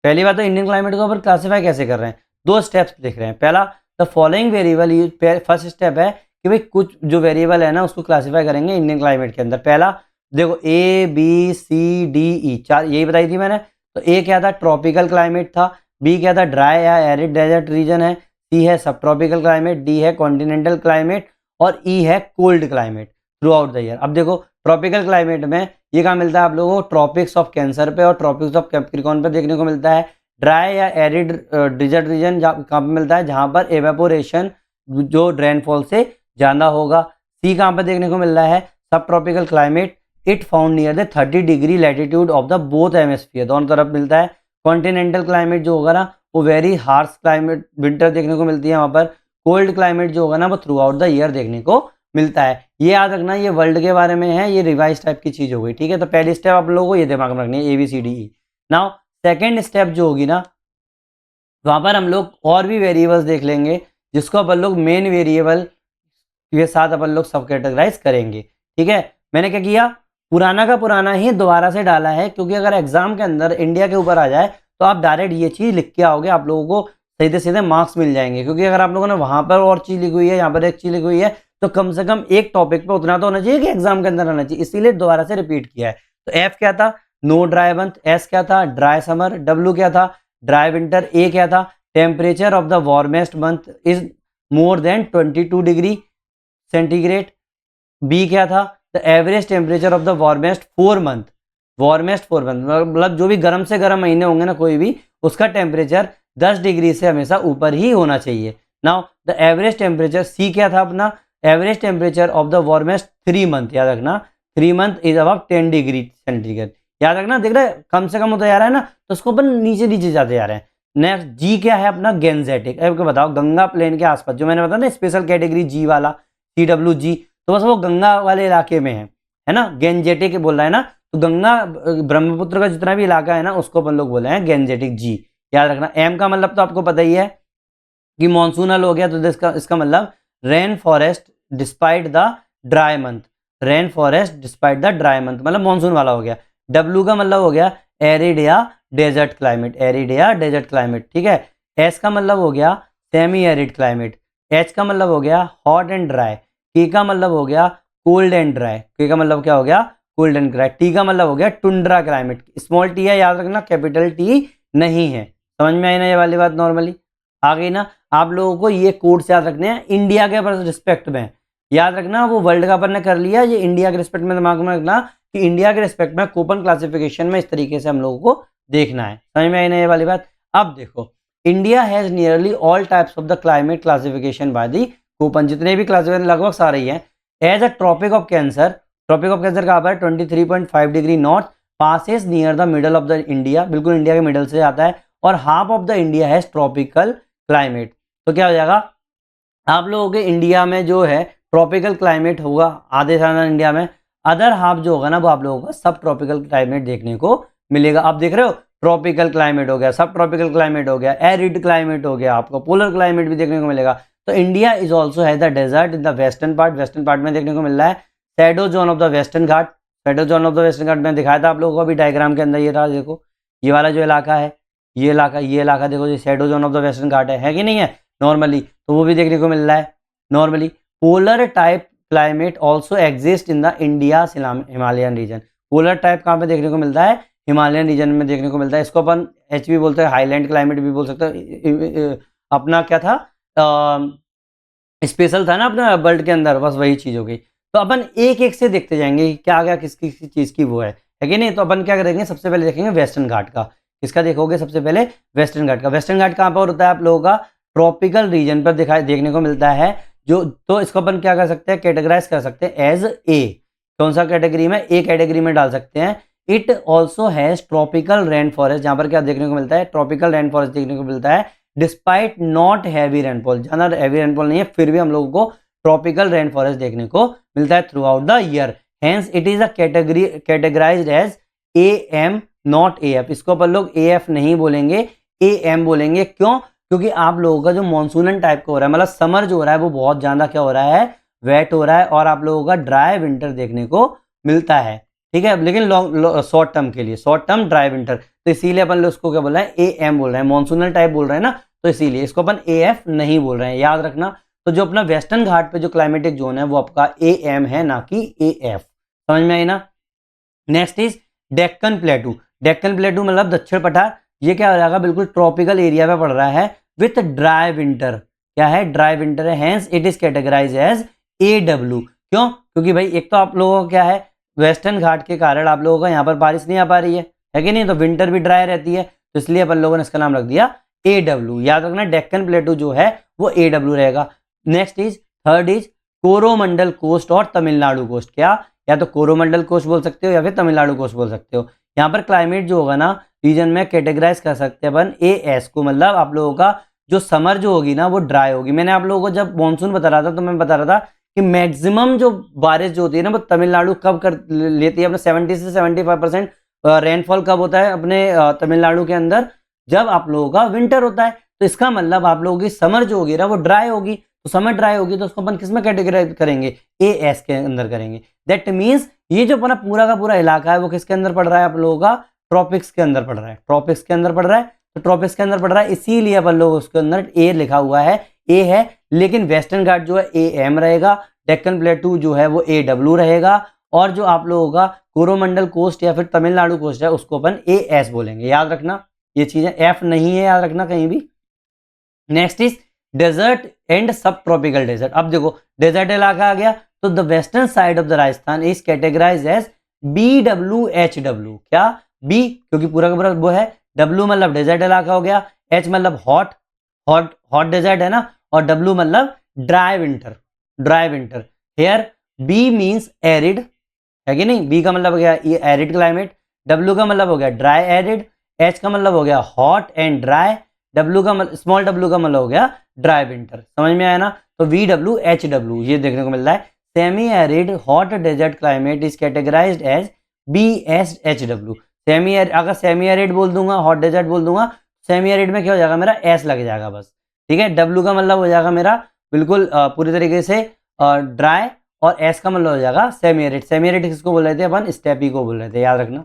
पहली बात तो इंडियन क्लाइमेट को अपन क्लासीफाई कैसे कर रहे हैं, 2 स्टेप्स लिख रहे हैं। पहला the following variable, first step है कि भाई कुछ जो वेरिएबल है ना उसको क्लासीफाई करेंगे इंडियन क्लाइमेट के अंदर। पहला देखो ABCDE 4 यही बताई थी मैंने। तो ए क्या था, ट्रॉपिकल क्लाइमेट था, बी क्या था, ड्राई या एरिड डेजर्ट रीजन है, सी है सब ट्रॉपिकल क्लाइमेट, डी है कॉन्टिनेंटल क्लाइमेट, और ई है cold climate through out the year. अब देखो ट्रॉपिकल क्लाइमेट में ये कहाँ मिलता है आप लोगों को, ट्रॉपिक्स ऑफ कैंसर पे और ट्रॉपिक्स ऑफ कैप्रिकॉर्न पे देखने को मिलता है। ड्राई या एरिड डिजर्ट रीजन कहाँ पे मिलता है, जहाँ पर एवेपोरेशन जो रेनफॉल से ज़्यादा होगा। सी कहाँ पर देखने को मिल रहा है, सब tropical climate, it found near the 30 degree latitude of the both hemisphere, दोनों तरफ मिलता है। कॉन्टिनेंटल क्लाइमेट जो होगा ना वो वेरी हार्श क्लाइमेट, विंटर देखने को मिलती है वहाँ पर। कोल्ड क्लाइमेट जो होगा ना वो थ्रू आउट द ईयर देखने को मिलता है। ये याद रखना, ये वर्ल्ड के बारे में है, ये रिवाइज टाइप की चीज हो गई, ठीक है। तो पहली स्टेप आप लोगों को ये दिमाग में रखनी है, ABCDE। नाउ सेकेंड स्टेप जो होगी ना, वहाँ पर हम लोग और भी वेरिएबल्स देख लेंगे, जिसको अपन लोग मेन वेरिएबल के साथ अपन लोग सब कैटेगराइज करेंगे, ठीक है। मैंने क्या किया, पुराना का पुराना ही दोबारा से डाला है, क्योंकि अगर एग्जाम के अंदर इंडिया के ऊपर आ जाए तो आप डायरेक्ट ये चीज लिख के आओगे, आप लोगों को सीधे सीधे मार्क्स मिल जाएंगे। क्योंकि अगर आप लोगों ने वहां पर और चीज लिखी हुई है, यहाँ पर एक चीज लिखी हुई है, तो कम से कम एक टॉपिक पे उतना तो होना चाहिए कि एग्जाम के अंदर आना चाहिए, इसीलिए दोबारा से रिपीट किया है। तो F क्या था, नो ड्राई मंथ, S क्या था, ड्राई समर, W क्या था, ड्राई विंटर, A क्या था, temperature of the warmest month is more than 22 degree centigrade, B क्या था, the average temperature of the warmest 4 month, warmest 4 month मतलब जो भी गर्म से गर्म महीने होंगे ना कोई भी, उसका टेम्परेचर 10 डिग्री से हमेशा ऊपर ही होना चाहिए। नाउ द एवरेज टेम्परेचर, सी क्या था अपना, average temperature of the warmest 3 month, याद रखना 3 month is about 10 degree centigrade, याद रखना। देख रहे कम से कम होता जा रहा है ना, तो उसको अपन नीचे नीचे जाते जा रहे हैं। नेक्स्ट जी क्या है अपना, गेंजेटिक। आपको बताओ गंगा प्लेन के आसपास, जो मैंने बताया ना स्पेशल कैटेगरी जी वाला, CWG, तो बस वो गंगा वाले इलाके में है ना, गेंजेटिक बोल रहा है ना, तो गंगा ब्रह्मपुत्र का जितना भी इलाका है ना उसको अपन लोग बोले हैं गेंजेटिक जी, याद रखना। एम का मतलब तो आपको पता ही है, कि मॉनसूनल हो गया तो इसका मतलब rain forest despite the dry month, rain forest despite the dry month मतलब मॉनसून वाला हो गया। डब्ल्यू का मतलब हो गया एरिड या डेजर्ट क्लाइमेट, एरिड या डेजर्ट क्लाइमेट, ठीक है। एस का मतलब हो गया सेमी एरिड क्लाइमेट, एच का मतलब हो गया हॉट एंड ड्राई, के का मतलब हो गया कोल्ड एंड ड्राई, के का मतलब क्या हो गया कोल्ड एंड ड्राई, टी का मतलब हो गया टुंड्रा क्लाइमेट, स्मॉल टी है याद रखना, कैपिटल टी नहीं है। समझ में आई ना ये वाली बात नॉर्मली आ गई ना। आप लोगों को ये कोड्स याद रखने हैं इंडिया के रिस्पेक्ट में, याद रखना वो वर्ल्ड का अपन ने कर लिया, ये इंडिया के रिस्पेक्ट में दिमाग में रखना कि इंडिया के रिस्पेक्ट में कोपन क्लासिफिकेशन में इस तरीके से हम लोगों को देखना है। समझ में आई ना ये वाली बात। अब देखो India has nearly all types of the climate classification by the Koppen, जितने भी क्लासिफिकेशन लगभग सारे ही हैं। As a tropic of cancer, tropic of cancer कहाँ पर 23.5 degree north, passes near the middle of the India, बिल्कुल इंडिया के मिडल से आता है, और half of the India has tropical climate. तो क्या हो जाएगा आप लोगों के इंडिया में जो है ट्रॉपिकल क्लाइमेट होगा आधे साल इंडिया में, अदर हाफ जो होगा ना वो आप लोगों का सब ट्रॉपिकल क्लाइमेट देखने को मिलेगा। आप देख रहे हो ट्रॉपिकल क्लाइमेट हो गया, सब ट्रॉपिकल क्लाइमेट हो गया, एरिड क्लाइमेट हो गया, आपको पोलर क्लाइमेट भी देखने को मिलेगा। तो इंडिया इज ऑल्सो है the desert in the western part में देखने को मिल रहा है। Shadow zone of the western Ghat, shadow zone of the western Ghat में दिखाया था आप लोगों को अभी डायग्राम के अंदर, ये रहा देखो ये वाला जो इलाका है, ये इलाका देखो ये shadow zone of the western Ghat है कि नहीं है नॉर्मली, तो वो भी देखने को मिल रहा है normally. Polar type climate also exist in the India Himalayan region, polar type कहाँ पे देखने को मिलता है हिमालयन रीजन में देखने को मिलता है। इसको अपन एच भी बोलते हैं, हाईलैंड क्लाइमेट भी बोल सकते हैं, अपना क्या था स्पेशल था ना अपना वर्ल्ड के अंदर, बस वही चीज हो गई। तो अपन एक एक से देखते जाएंगे क्या क्या किस किस चीज की वो है कि नहीं। तो अपन क्या करेंगे सबसे पहले देखेंगे वेस्टर्न घाट का, किसका देखोगे सबसे पहले वेस्टर्न घाट का। वेस्टर्न घाट कहाँ पर होता है आप लोगों का ट्रॉपिकल रीजन पर देखने को मिलता है जो, तो इसको अपन क्या कर सकते हैं कैटेगराइज कर सकते हैं एज ए, कौन सा कैटेगरी में ए कैटेगरी में डाल सकते हैं। It also has tropical rain forest, जहां पर क्या देखने को मिलता है ट्रॉपिकल रेन फॉरेस्ट देखने को मिलता है, डिस्पाइट नॉट हैवी रेनफॉल, ज्यादा हैवी रेनफॉल नहीं है फिर भी हम लोगों को ट्रॉपिकल रेन फॉरेस्ट देखने को मिलता है throughout the year. Hence it is a category categorized as A M not A F, इसको अपन लोग ए एफ नहीं बोलेंगे ए एम बोलेंगे, क्यों क्योंकि आप लोगों का जो मानसूनन टाइप का हो रहा है मतलब समर जो हो रहा है वो बहुत ज्यादा क्या हो रहा है वेट हो रहा है, और आप लोगों का ड्राई विंटर देखने को मिलता है, ठीक है। लेकिन लॉन्ग शॉर्ट टर्म के लिए शॉर्ट टर्म ड्राई विंटर, तो इसीलिए अपन लोग उसको क्या बोल रहे हैं ए एम बोल रहे हैं, मानसूनल टाइप बोल रहे हैं ना, तो इसीलिए इसको अपन ए एफ नहीं बोल रहे हैं, याद रखना। तो जो अपना वेस्टर्न घाट पे जो क्लाइमेटिक जोन है वो आपका ए एम है ना कि ए एफ, समझ में आई ना। नेक्स्ट इज डेक्कन प्लेटू, डेक्कन प्लेटू मतलब दक्षिण पठार, ये क्या हो जाएगा बिल्कुल ट्रॉपिकल एरिया में पड़ रहा है विथ ड्राई विंटर, क्या है ड्राई विंटर है, hence it is categorize as A W. क्यों क्योंकि भाई एक तो आप लोगों का क्या है वेस्टर्न घाट के कारण आप लोगों का यहाँ पर बारिश नहीं आ पा रही है कि नहीं, तो विंटर भी ड्राई रहती है, तो इसलिए अपन लोगों ने इसका नाम रख दिया ए डब्ल्यू। याद रखना डेक्कन प्लेटू जो है वो ए डब्ल्यू रहेगा। Next is third is Coromandel coast और तमिलनाडु कोस्ट, क्या या तो कोरोमंडल कोस्ट बोल सकते हो या फिर तमिलनाडु कोस्ट बोल सकते हो। यहाँ पर क्लाइमेट जो होगा ना रीजन में कैटेगराइज कर सकते हैं अपन ए एस को, मतलब आप लोगों का जो समर जो होगी ना वो ड्राई होगी। मैंने आप लोगों को जब मानसून बता रहा था तो मैं बता रहा था कि मैक्सिमम जो बारिश जो होती है ना वो तमिलनाडु कब कर लेती है, अपने 70 से 75% रेनफॉल कब होता है अपने तमिलनाडु के अंदर, जब आप लोगों का विंटर होता है। तो इसका मतलब आप लोगों की समर जो होगी ना वो ड्राई होगी, तो समर ड्राई होगी तो उसको अपन किस में कैटेगराइज करेंगे ए एस के अंदर करेंगे। दैट मीन्स ये जो अपना पूरा का पूरा इलाका है वो किसके अंदर पड़ रहा है आप लोगों का ट्रॉपिक्स के अंदर पड़ रहा है, ट्रॉपिक्स के अंदर पड़ रहा है, तो ट्रॉपिक्स के अंदर पड़ रहा है इसीलिए अपन लोग उसके अंदर ए लिखा हुआ है ए है। लेकिन वेस्टर्न घाट जो है ए एम रहेगा, डेक्कन प्लेटू जो है वो ए डब्ल्यू रहेगा, और जो आप लोगों का कोरोमंडल कोस्ट या फिर तमिलनाडु कोस्ट है उसको अपन ए एस बोलेंगे, याद रखना ये चीजें एफ नहीं है, याद रखना कहीं भी। Next is desert and sub tropical desert. अब देखो डेजर्ट इलाका आ गया तो the western side of the Rajasthan is categorized as B W H W, क्या बी क्योंकि पूरा का पूरा वो है, डब्ल्यू मतलब डेजर्ट इलाका हो गया, एच मतलब हॉट हॉट हॉट डेजर्ट है ना, और डब्ल्यू मतलब dry winter, dry winter. Here B means arid है कि नहीं, बी का मतलब हो गया ये एरिड क्लाइमेट, डब्ल्यू का मतलब हो गया ड्राई एरिड, एच का मतलब हो गया हॉट एंड ड्राई, डब्ल्यू का स्मॉल डब्ल्यू का मतलब हो गया ड्राई विंटर, समझ में आया ना। तो वी डब्ल्यू एच डब्ल्यू ये देखने को मिल रहा है। Semi arid hot desert climate is categorized as B S H W. Semi अगर सेमी एरिड बोल दूंगा हॉट डेजर्ट बोल दूंगा, सेमी एरिड में क्या हो जाएगा मेरा एस लग जाएगा बस, ठीक है। डब्ल्यू का मतलब हो जाएगा मेरा बिल्कुल पूरी तरीके से ड्राई, और एस का मतलब हो जाएगा सेमी एरिड। सेमी एरिड किसको बोल रहे थे अपन? स्टेपी को बोल रहे थे, याद रखना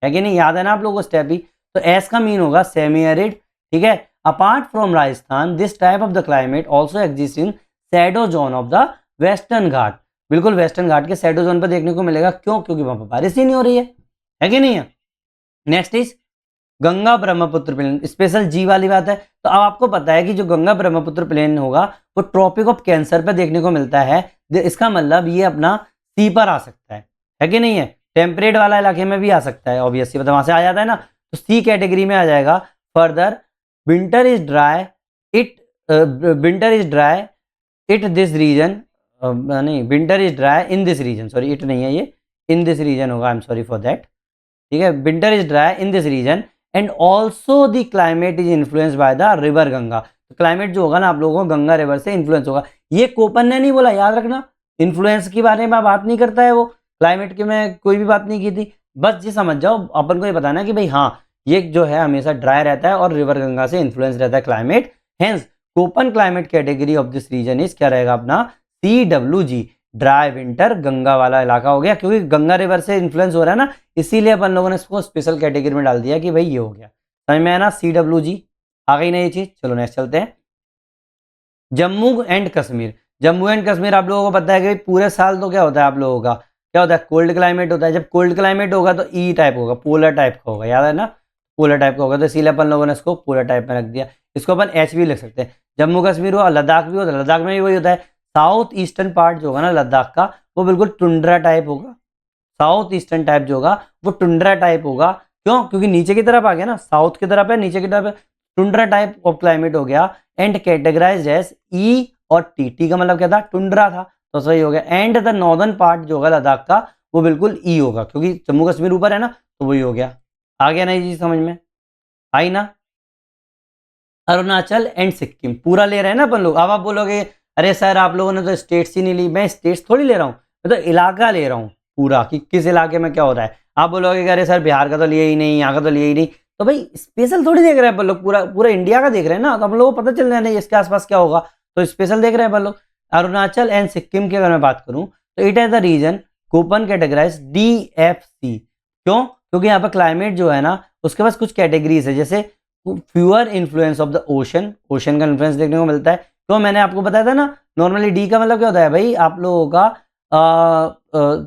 है कि नहीं, याद है ना आप लोगों को स्टेपी। तो एस का मीन होगा सेमी एरिड, ठीक है। Apart from Rajasthan this type of the climate also exist in shadow zone of the western Ghat. बिल्कुल वेस्टर्न घाट के सैडो जोन पर देखने को मिलेगा, क्यों? क्योंकि वहां पर बारिश ही नहीं हो रही है कि नहीं है। Next is Ganga Brahmaputra plain, special जी वाली बात है। तो अब आपको पता है कि जो गंगा ब्रह्मपुत्र प्लेन होगा वो ट्रॉपिक ऑफ कैंसर पे देखने को मिलता है। इसका मतलब ये अपना सी पर आ सकता है कि नहीं है। टेम्परेट वाला इलाके में भी आ सकता है, ऑब्वियसली वहां से आ जाता है ना, तो सी कैटेगरी में आ जाएगा। Further winter is dry, it winter is dry it this region, नहीं winter is dry in this region, sorry it नहीं है ये, इन दिस रीजन होगा, I am sorry for that, ठीक है। Winter is dry in this region and also the climate is influence by the river Ganga. तो क्लाइमेट जो होगा ना आप लोगों को गंगा रिवर से इन्फ्लुएंस होगा। ये कोपन ने नहीं बोला, याद रखना, इन्फ्लुएंस के बारे में बात नहीं करता है वो, क्लाइमेट की मैं कोई भी बात नहीं की थी। बस ये समझ जाओ, अपन को ये बताना कि भाई हाँ ये जो है हमेशा ड्राई रहता है और रिवर गंगा से इन्फ्लुएंस रहता है climate. Hence Koppen climate category of this region is क्या रहेगा अपना? CWG, ड्राई विंटर गंगा वाला इलाका हो गया, क्योंकि गंगा रिवर से इन्फ्लुएंस हो रहा है ना, इसीलिए अपन लोगों ने इसको स्पेशल कैटेगरी में डाल दिया कि भाई ये हो गया। समझ में आया ना? CWG आ गई ना ये चीज। चलो नेक्स्ट चलते हैं। जम्मू एंड कश्मीर, जम्मू एंड कश्मीर आप लोगों को पता है कि पूरे साल तो क्या होता है आप लोगों का, क्या होता है? कोल्ड क्लाइमेट होता है। जब कोल्ड क्लाइमेट होगा तो ई टाइप होगा, पोलर टाइप का होगा, याद है ना, पोलर टाइप का होगा, तो इसीलिए अपन लोगों ने इसको पोलर टाइप में रख दिया। इसको अपन एच भी लिख सकते हैं। जम्मू कश्मीर हुआ, लद्दाख भी होता है, लद्दाख में भी वही होता है। साउथ ईस्टर्न पार्ट जो होगा ना लद्दाख का, वो बिल्कुल टुंड्रा टाइप होगा। साउथ ईस्टर्न टाइप जो होगा वो टुंड्रा टाइप होगा, क्यों? क्योंकि नीचे की तरफ आ गया ना, साउथ की तरफ है, नीचे की तरफ है, टुंड्रा टाइप ऑफ क्लाइमेट हो गया। एंड कैटेगराइज्ड एज ई और टी, टी का मतलब क्या था? टुंड्रा था, तो सही हो गया। एंड द नॉर्दर्न पार्ट जो होगा लद्दाख का वो बिल्कुल ई होगा, क्योंकि जम्मू कश्मीर ऊपर है ना, तो वही हो गया। आ गया ना ये चीज समझ में आई ना? अरुणाचल एंड सिक्किम पूरा ले रहे हैं ना अपन लोग। अब आप बोलोगे अरे सर आप लोगों ने तो स्टेट्स ही नहीं ली। मैं स्टेट्स थोड़ी ले रहा हूँ, मैं तो इलाका ले रहा हूँ पूरा, कि किस इलाके में क्या हो रहा है। आप बोलोगे कि अरे सर बिहार का तो लिया ही नहीं, यहाँ का तो लिया ही नहीं, तो भाई स्पेशल थोड़ी देख रहे हैं अपन लोग, पूरा पूरा इंडिया का देख रहे हैं ना, तो हम लोगों को पता चल रहा है नहीं इसके आसपास क्या होगा, तो स्पेशल देख रहे हैं अपन लोग। अरुणाचल एंड सिक्किम की अगर मैं बात करूँ तो it as the region Koppen categorize DFC। क्यों? क्योंकि यहाँ पर क्लाइमेट जो है ना उसके पास कुछ कैटेगरीज है, जैसे fewer influence of the ocean, ocean का इन्फ्लुएंस देखने को मिलता है। तो मैंने आपको बताया था ना, नॉर्मली डी का मतलब क्या होता है भाई आप लोगों का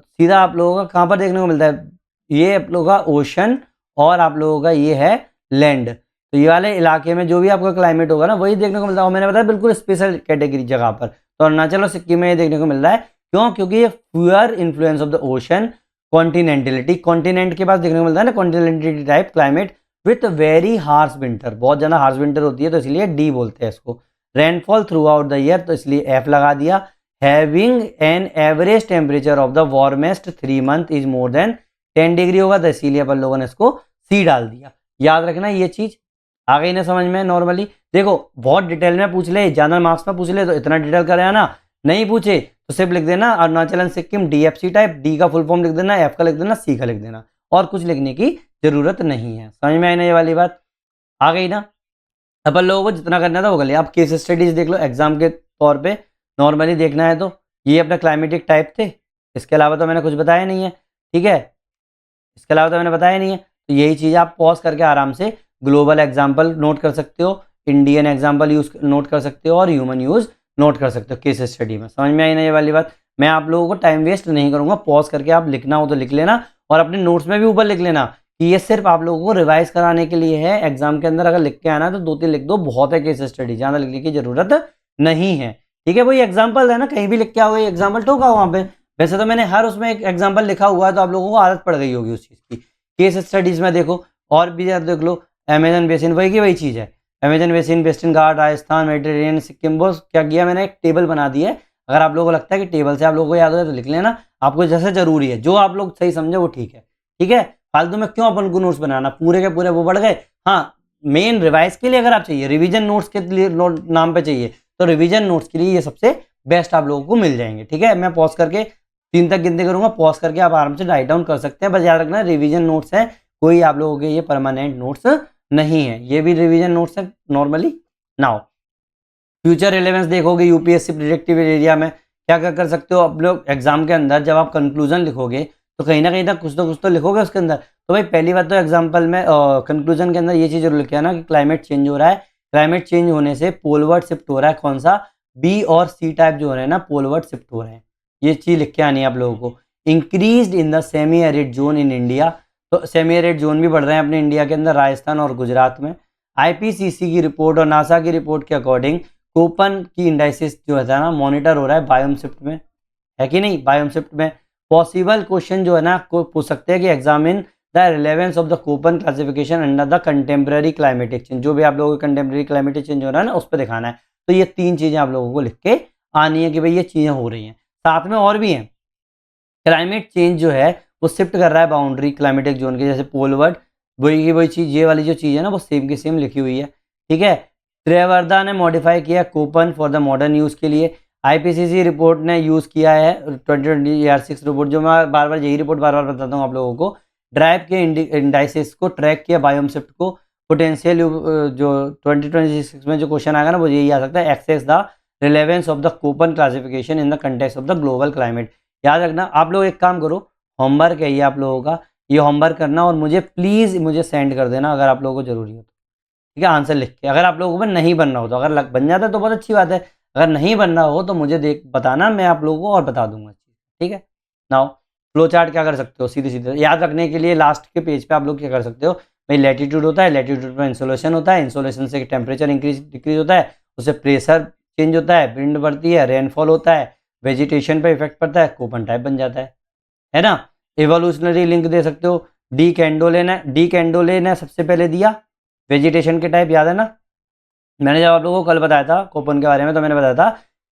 सीधा आप लोगों का कहाँ पर देखने को मिलता है? ये आप लोगों का ओशन और आप लोगों का ये है लैंड। तो ये वाले इलाके में जो भी आपका क्लाइमेट होगा ना वही देखने को मिलता है। मैंने बताया बिल्कुल स्पेशल कैटेगरी जगह पर, तो अरुणाचल और सिक्किम में ये देखने को मिल रहा है। क्यों? क्योंकि ये fewer influence of the ocean, continentality, continent के पास देखने को मिलता है ना, continentality type climate with very harsh winter, बहुत ज़्यादा हार्श विंटर होती है, तो इसलिए डी बोलते हैं इसको। Rainfall through out the year, तो इसलिए एफ लगा दिया। Having an average temperature of the warmest 3 month is more than 10 degree होगा, तो इसीलिए अपन लोगों ने इसको सी डाल दिया। याद रखना ये चीज, आ गई ना समझ में? नॉर्मली देखो बहुत डिटेल में पूछ ले, जनरल मार्क्स में पूछ ले तो इतना डिटेल कर ना, नहीं पूछे तो सिर्फ लिख देना Arunachal and Sikkim DFC type, D का फुल फॉर्म लिख देना, एफ का लिख देना, सी का लिख देना, और कुछ लिखने की जरूरत नहीं है। समझ में आई ना ये वाली बात? आ गई ना? अपन लोगों को जितना करना था वो कर लिया। आप केस स्टडीज देख लो एग्जाम के तौर पे, नॉर्मली देखना है तो ये अपना क्लाइमेटिक टाइप थे, इसके अलावा तो मैंने कुछ बताया नहीं है, ठीक है, इसके अलावा तो मैंने बताया नहीं है। तो यही चीज़ आप पॉज करके आराम से ग्लोबल एग्जाम्पल नोट कर सकते हो, इंडियन एग्जाम्पल यूज नोट कर सकते हो, और ह्यूमन यूज नोट कर सकते हो केस स्टडी में। समझ में आई ना ये वाली बात? मैं आप लोगों को टाइम वेस्ट नहीं करूंगा, पॉज करके आप लिखना हो तो लिख लेना, और अपने नोट्स में भी ऊपर लिख लेना कि ये सिर्फ आप लोगों को रिवाइज कराने के लिए है। एग्जाम के अंदर अगर लिख के आना है तो 2-3 लिख दो, बहुत है केस स्टडी, ज़्यादा लिखने की जरूरत नहीं है, ठीक है। वही एग्जाम्पल है ना, कहीं भी लिख के आओ एग्जाम्पल ठोका वहाँ पे। वैसे तो मैंने हर उसमें एक एग्जाम्पल लिखा हुआ है, तो आप लोगों को आदत पड़ गई होगी उस चीज़ की। केस स्टडीज में देखो और भी यार देख लो, अमेजन बेसिन वही की वही चीज़ है। अमेजन बेसिन, वेस्टर्न घाट, राजस्थान, मेडिटेरेनियन, सिक्किम, वो क्या किया मैंने एक टेबल बना दी है। अगर आप लोगों को लगता है कि टेबल से आप लोगों को याद हो जाए तो लिख लेना, आपको जैसे जरूरी है, जो आप लोग सही समझे वो ठीक है, ठीक है। फालतू में क्यों अपन को नोट्स बनाना, पूरे के पूरे वो बढ़ गए। हाँ, मेन रिवाइज के लिए अगर आप चाहिए, रिवीजन नोट्स के लिए नाम पे चाहिए, तो रिवीजन नोट्स के लिए ये सबसे बेस्ट आप लोगों को मिल जाएंगे, ठीक है। मैं पॉज करके 3 तक गिनती करूंगा, पॉज करके आप आराम से राइट डाउन कर सकते हैं। बस याद रखना रिवीजन नोट्स है, कोई आप लोगों के ये परमानेंट नोट्स नहीं है, ये भी रिवीजन नोट्स है नॉर्मली। नाउ फ्यूचर रिलेवेंस देखोगे यूपीएससी प्रिडिक्टिव एरिया में क्या क्या कर सकते हो आप लोग एग्जाम के अंदर, जब आप कंक्लूजन लिखोगे तो कहीं ना कहीं तक कुछ तो लिखोगे उसके अंदर। तो भाई पहली बात तो एग्जाम्पल में कंक्लूजन के अंदर ये चीज़ जरूर लिखा है ना कि क्लाइमेट चेंज हो रहा है, क्लाइमेट चेंज होने से पोलवर्ड शिफ्ट हो रहा है, कौन सा, बी और सी टाइप जो हो रहे हैं ना पोलवर्ड शिफ्ट हो रहे हैं, ये चीज़ लिख के आनी है आप लोगों को। Increase in the semi arid zone in India, तो सेमी एरिड जोन भी बढ़ रहे हैं अपने इंडिया के अंदर, राजस्थान और गुजरात में। आईपीसीसी की रिपोर्ट और नासा की रिपोर्ट के अकॉर्डिंग कोपन की इंडाइसिस जो है ना मॉनिटर हो रहा है बायोम शिफ्ट में, है कि नहीं, बायोम शिफ्ट में। पॉसिबल क्वेश्चन जो है ना को पूछ सकते हैं कि examine the relevance of the Koppen classification under the contemporary climatic change, जो भी आप लोगों को कंटेम्प्रेरी क्लाइमेटिक चेंज हो रहा है ना उस पर दिखाना है। तो ये 3 चीज़ें आप लोगों को लिख के आनी है कि भाई ये चीज़ें हो रही हैं। साथ में और भी हैं, क्लाइमेट चेंज जो है वो शिफ्ट कर रहा है बाउंड्री क्लाइमेटिक जोन के, जैसे पोलवर्ड, वही की वही चीज़, ये वाली जो चीज़ है ना वो सेम की सेम लिखी हुई है, ठीक है। त्रिवर्धा ने मॉडिफाई किया Köppen for the modern use के लिए। आईपीसीसी रिपोर्ट ने यूज़ किया है 2020 रिपोर्ट, जो मैं बार बार यही रिपोर्ट बार बार बताता हूँ आप लोगों को, ड्राइव के इंडाइसिस को ट्रैक किया बायोम शिफ्ट को। पोटेंशियल जो 2026 में जो क्वेश्चन आएगा ना वो यही आ सकता है, assess the relevance of the Koppen classification in the context of the global climate. याद रखना आप लोग एक काम करो, होमवर्क है ये आप लोगों का, ये होमवर्क करना और मुझे प्लीज़ मुझे सेंड कर देना अगर आप लोगों को ज़रूरी हो तो, ठीक है, आंसर लिख के। अगर आप लोगों को नहीं बनना हो तो, अगर बन जाता है तो बहुत अच्छी बात है, अगर नहीं बनना हो तो मुझे देख बताना, मैं आप लोगों को और बता दूंगा, ठीक है। नाउ फ्लो चार्ट क्या कर सकते हो, सीधे सीधे याद रखने के लिए लास्ट के पेज पे आप लोग क्या कर सकते हो, भाई लैटीट्यूड होता है, लैटीट्यूड में इंसोलेशन होता है, इंसोलेशन से टेम्परेचर इंक्रीज डिक्रीज होता है, उससे प्रेशर चेंज होता है, विंड बढ़ती है, रेनफॉल होता है, वेजिटेशन पे इफेक्ट पड़ता है, कोपन टाइप बन जाता है ना। एवोल्यूशनरी लिंक दे सकते हो, डी कैंडोले ने सबसे पहले दिया वेजिटेशन के टाइप, याद है ना, मैंने जब आप लोगों को कल बताया था कोपन के बारे में तो मैंने बताया था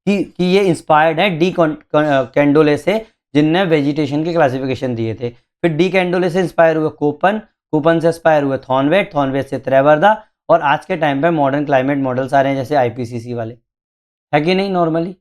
कि ये इंस्पायर्ड है डी कैंडोले से, जिनने वेजिटेशन के क्लासिफिकेशन दिए थे। फिर डी कैंडोले से इंस्पायर हुए कोपन, कोपन से इंस्पायर हुए थॉर्नवेट से त्रिवर्धा, और आज के टाइम पे मॉडर्न क्लाइमेट मॉडल्स आ रहे हैं जैसे आईपीसीसी वाले, है कि नहीं, नॉर्मली,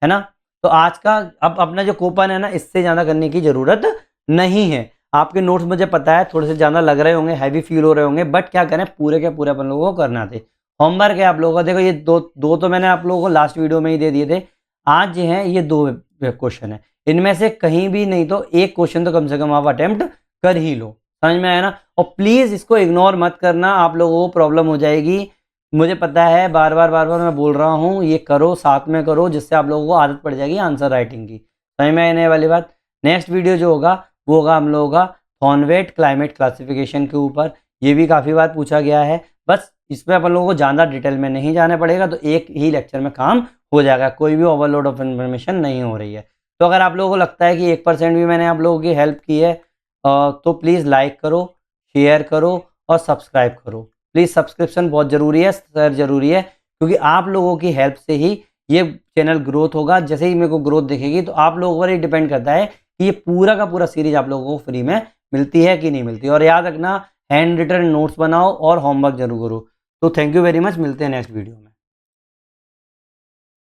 है ना। तो आज का अब अपना जो कोपन है ना इससे ज़्यादा करने की ज़रूरत नहीं है। आपके नोट्स मुझे पता है थोड़े से ज़्यादा लग रहे होंगे, हैवी फील हो रहे होंगे, बट क्या करें, पूरे के पूरे अपन लोगों को करना थे। होमवर्क है आप लोगों का, देखो ये दो तो मैंने आप लोगों को लास्ट वीडियो में ही दे दिए थे, आज जो है ये 2 क्वेश्चन है, इनमें से कहीं भी नहीं तो एक क्वेश्चन तो कम से कम आप अटेम्प्ट कर ही लो, समझ में आया ना। और प्लीज़ इसको इग्नोर मत करना, आप लोगों को प्रॉब्लम हो जाएगी, मुझे पता है, बार बार मैं बोल रहा हूँ, ये करो, साथ में करो, जिससे आप लोगों को आदत पड़ जाएगी आंसर राइटिंग की, समझ में आने वाली बात। नेक्स्ट वीडियो जो होगा वो होगा हम लोगों का थॉर्नवेट क्लाइमेट क्लासिफिकेशन के ऊपर, ये भी काफ़ी बार पूछा गया है, बस इसमें अपन लोगों को ज़्यादा डिटेल में नहीं जाना पड़ेगा, तो एक ही लेक्चर में काम हो जाएगा, कोई भी ओवरलोड ऑफ इन्फॉर्मेशन नहीं हो रही है। तो अगर आप लोगों को लगता है कि 1% भी मैंने आप लोगों की हेल्प की है तो प्लीज़ लाइक करो, शेयर करो और सब्सक्राइब करो। प्लीज़ सब्सक्रिप्शन बहुत ज़रूरी है, सर ज़रूरी है, क्योंकि आप लोगों की हेल्प से ही ये चैनल ग्रोथ होगा। जैसे ही मेरे को ग्रोथ दिखेगी तो आप लोगों पर ही डिपेंड करता है कि ये पूरा का पूरा सीरीज आप लोगों को फ्री में मिलती है कि नहीं मिलती। और याद रखना हैंड रिटन नोट्स बनाओ और होमवर्क जरूर करो। तो थैंक यू वेरी मच, मिलते हैं नेक्स्ट वीडियो में।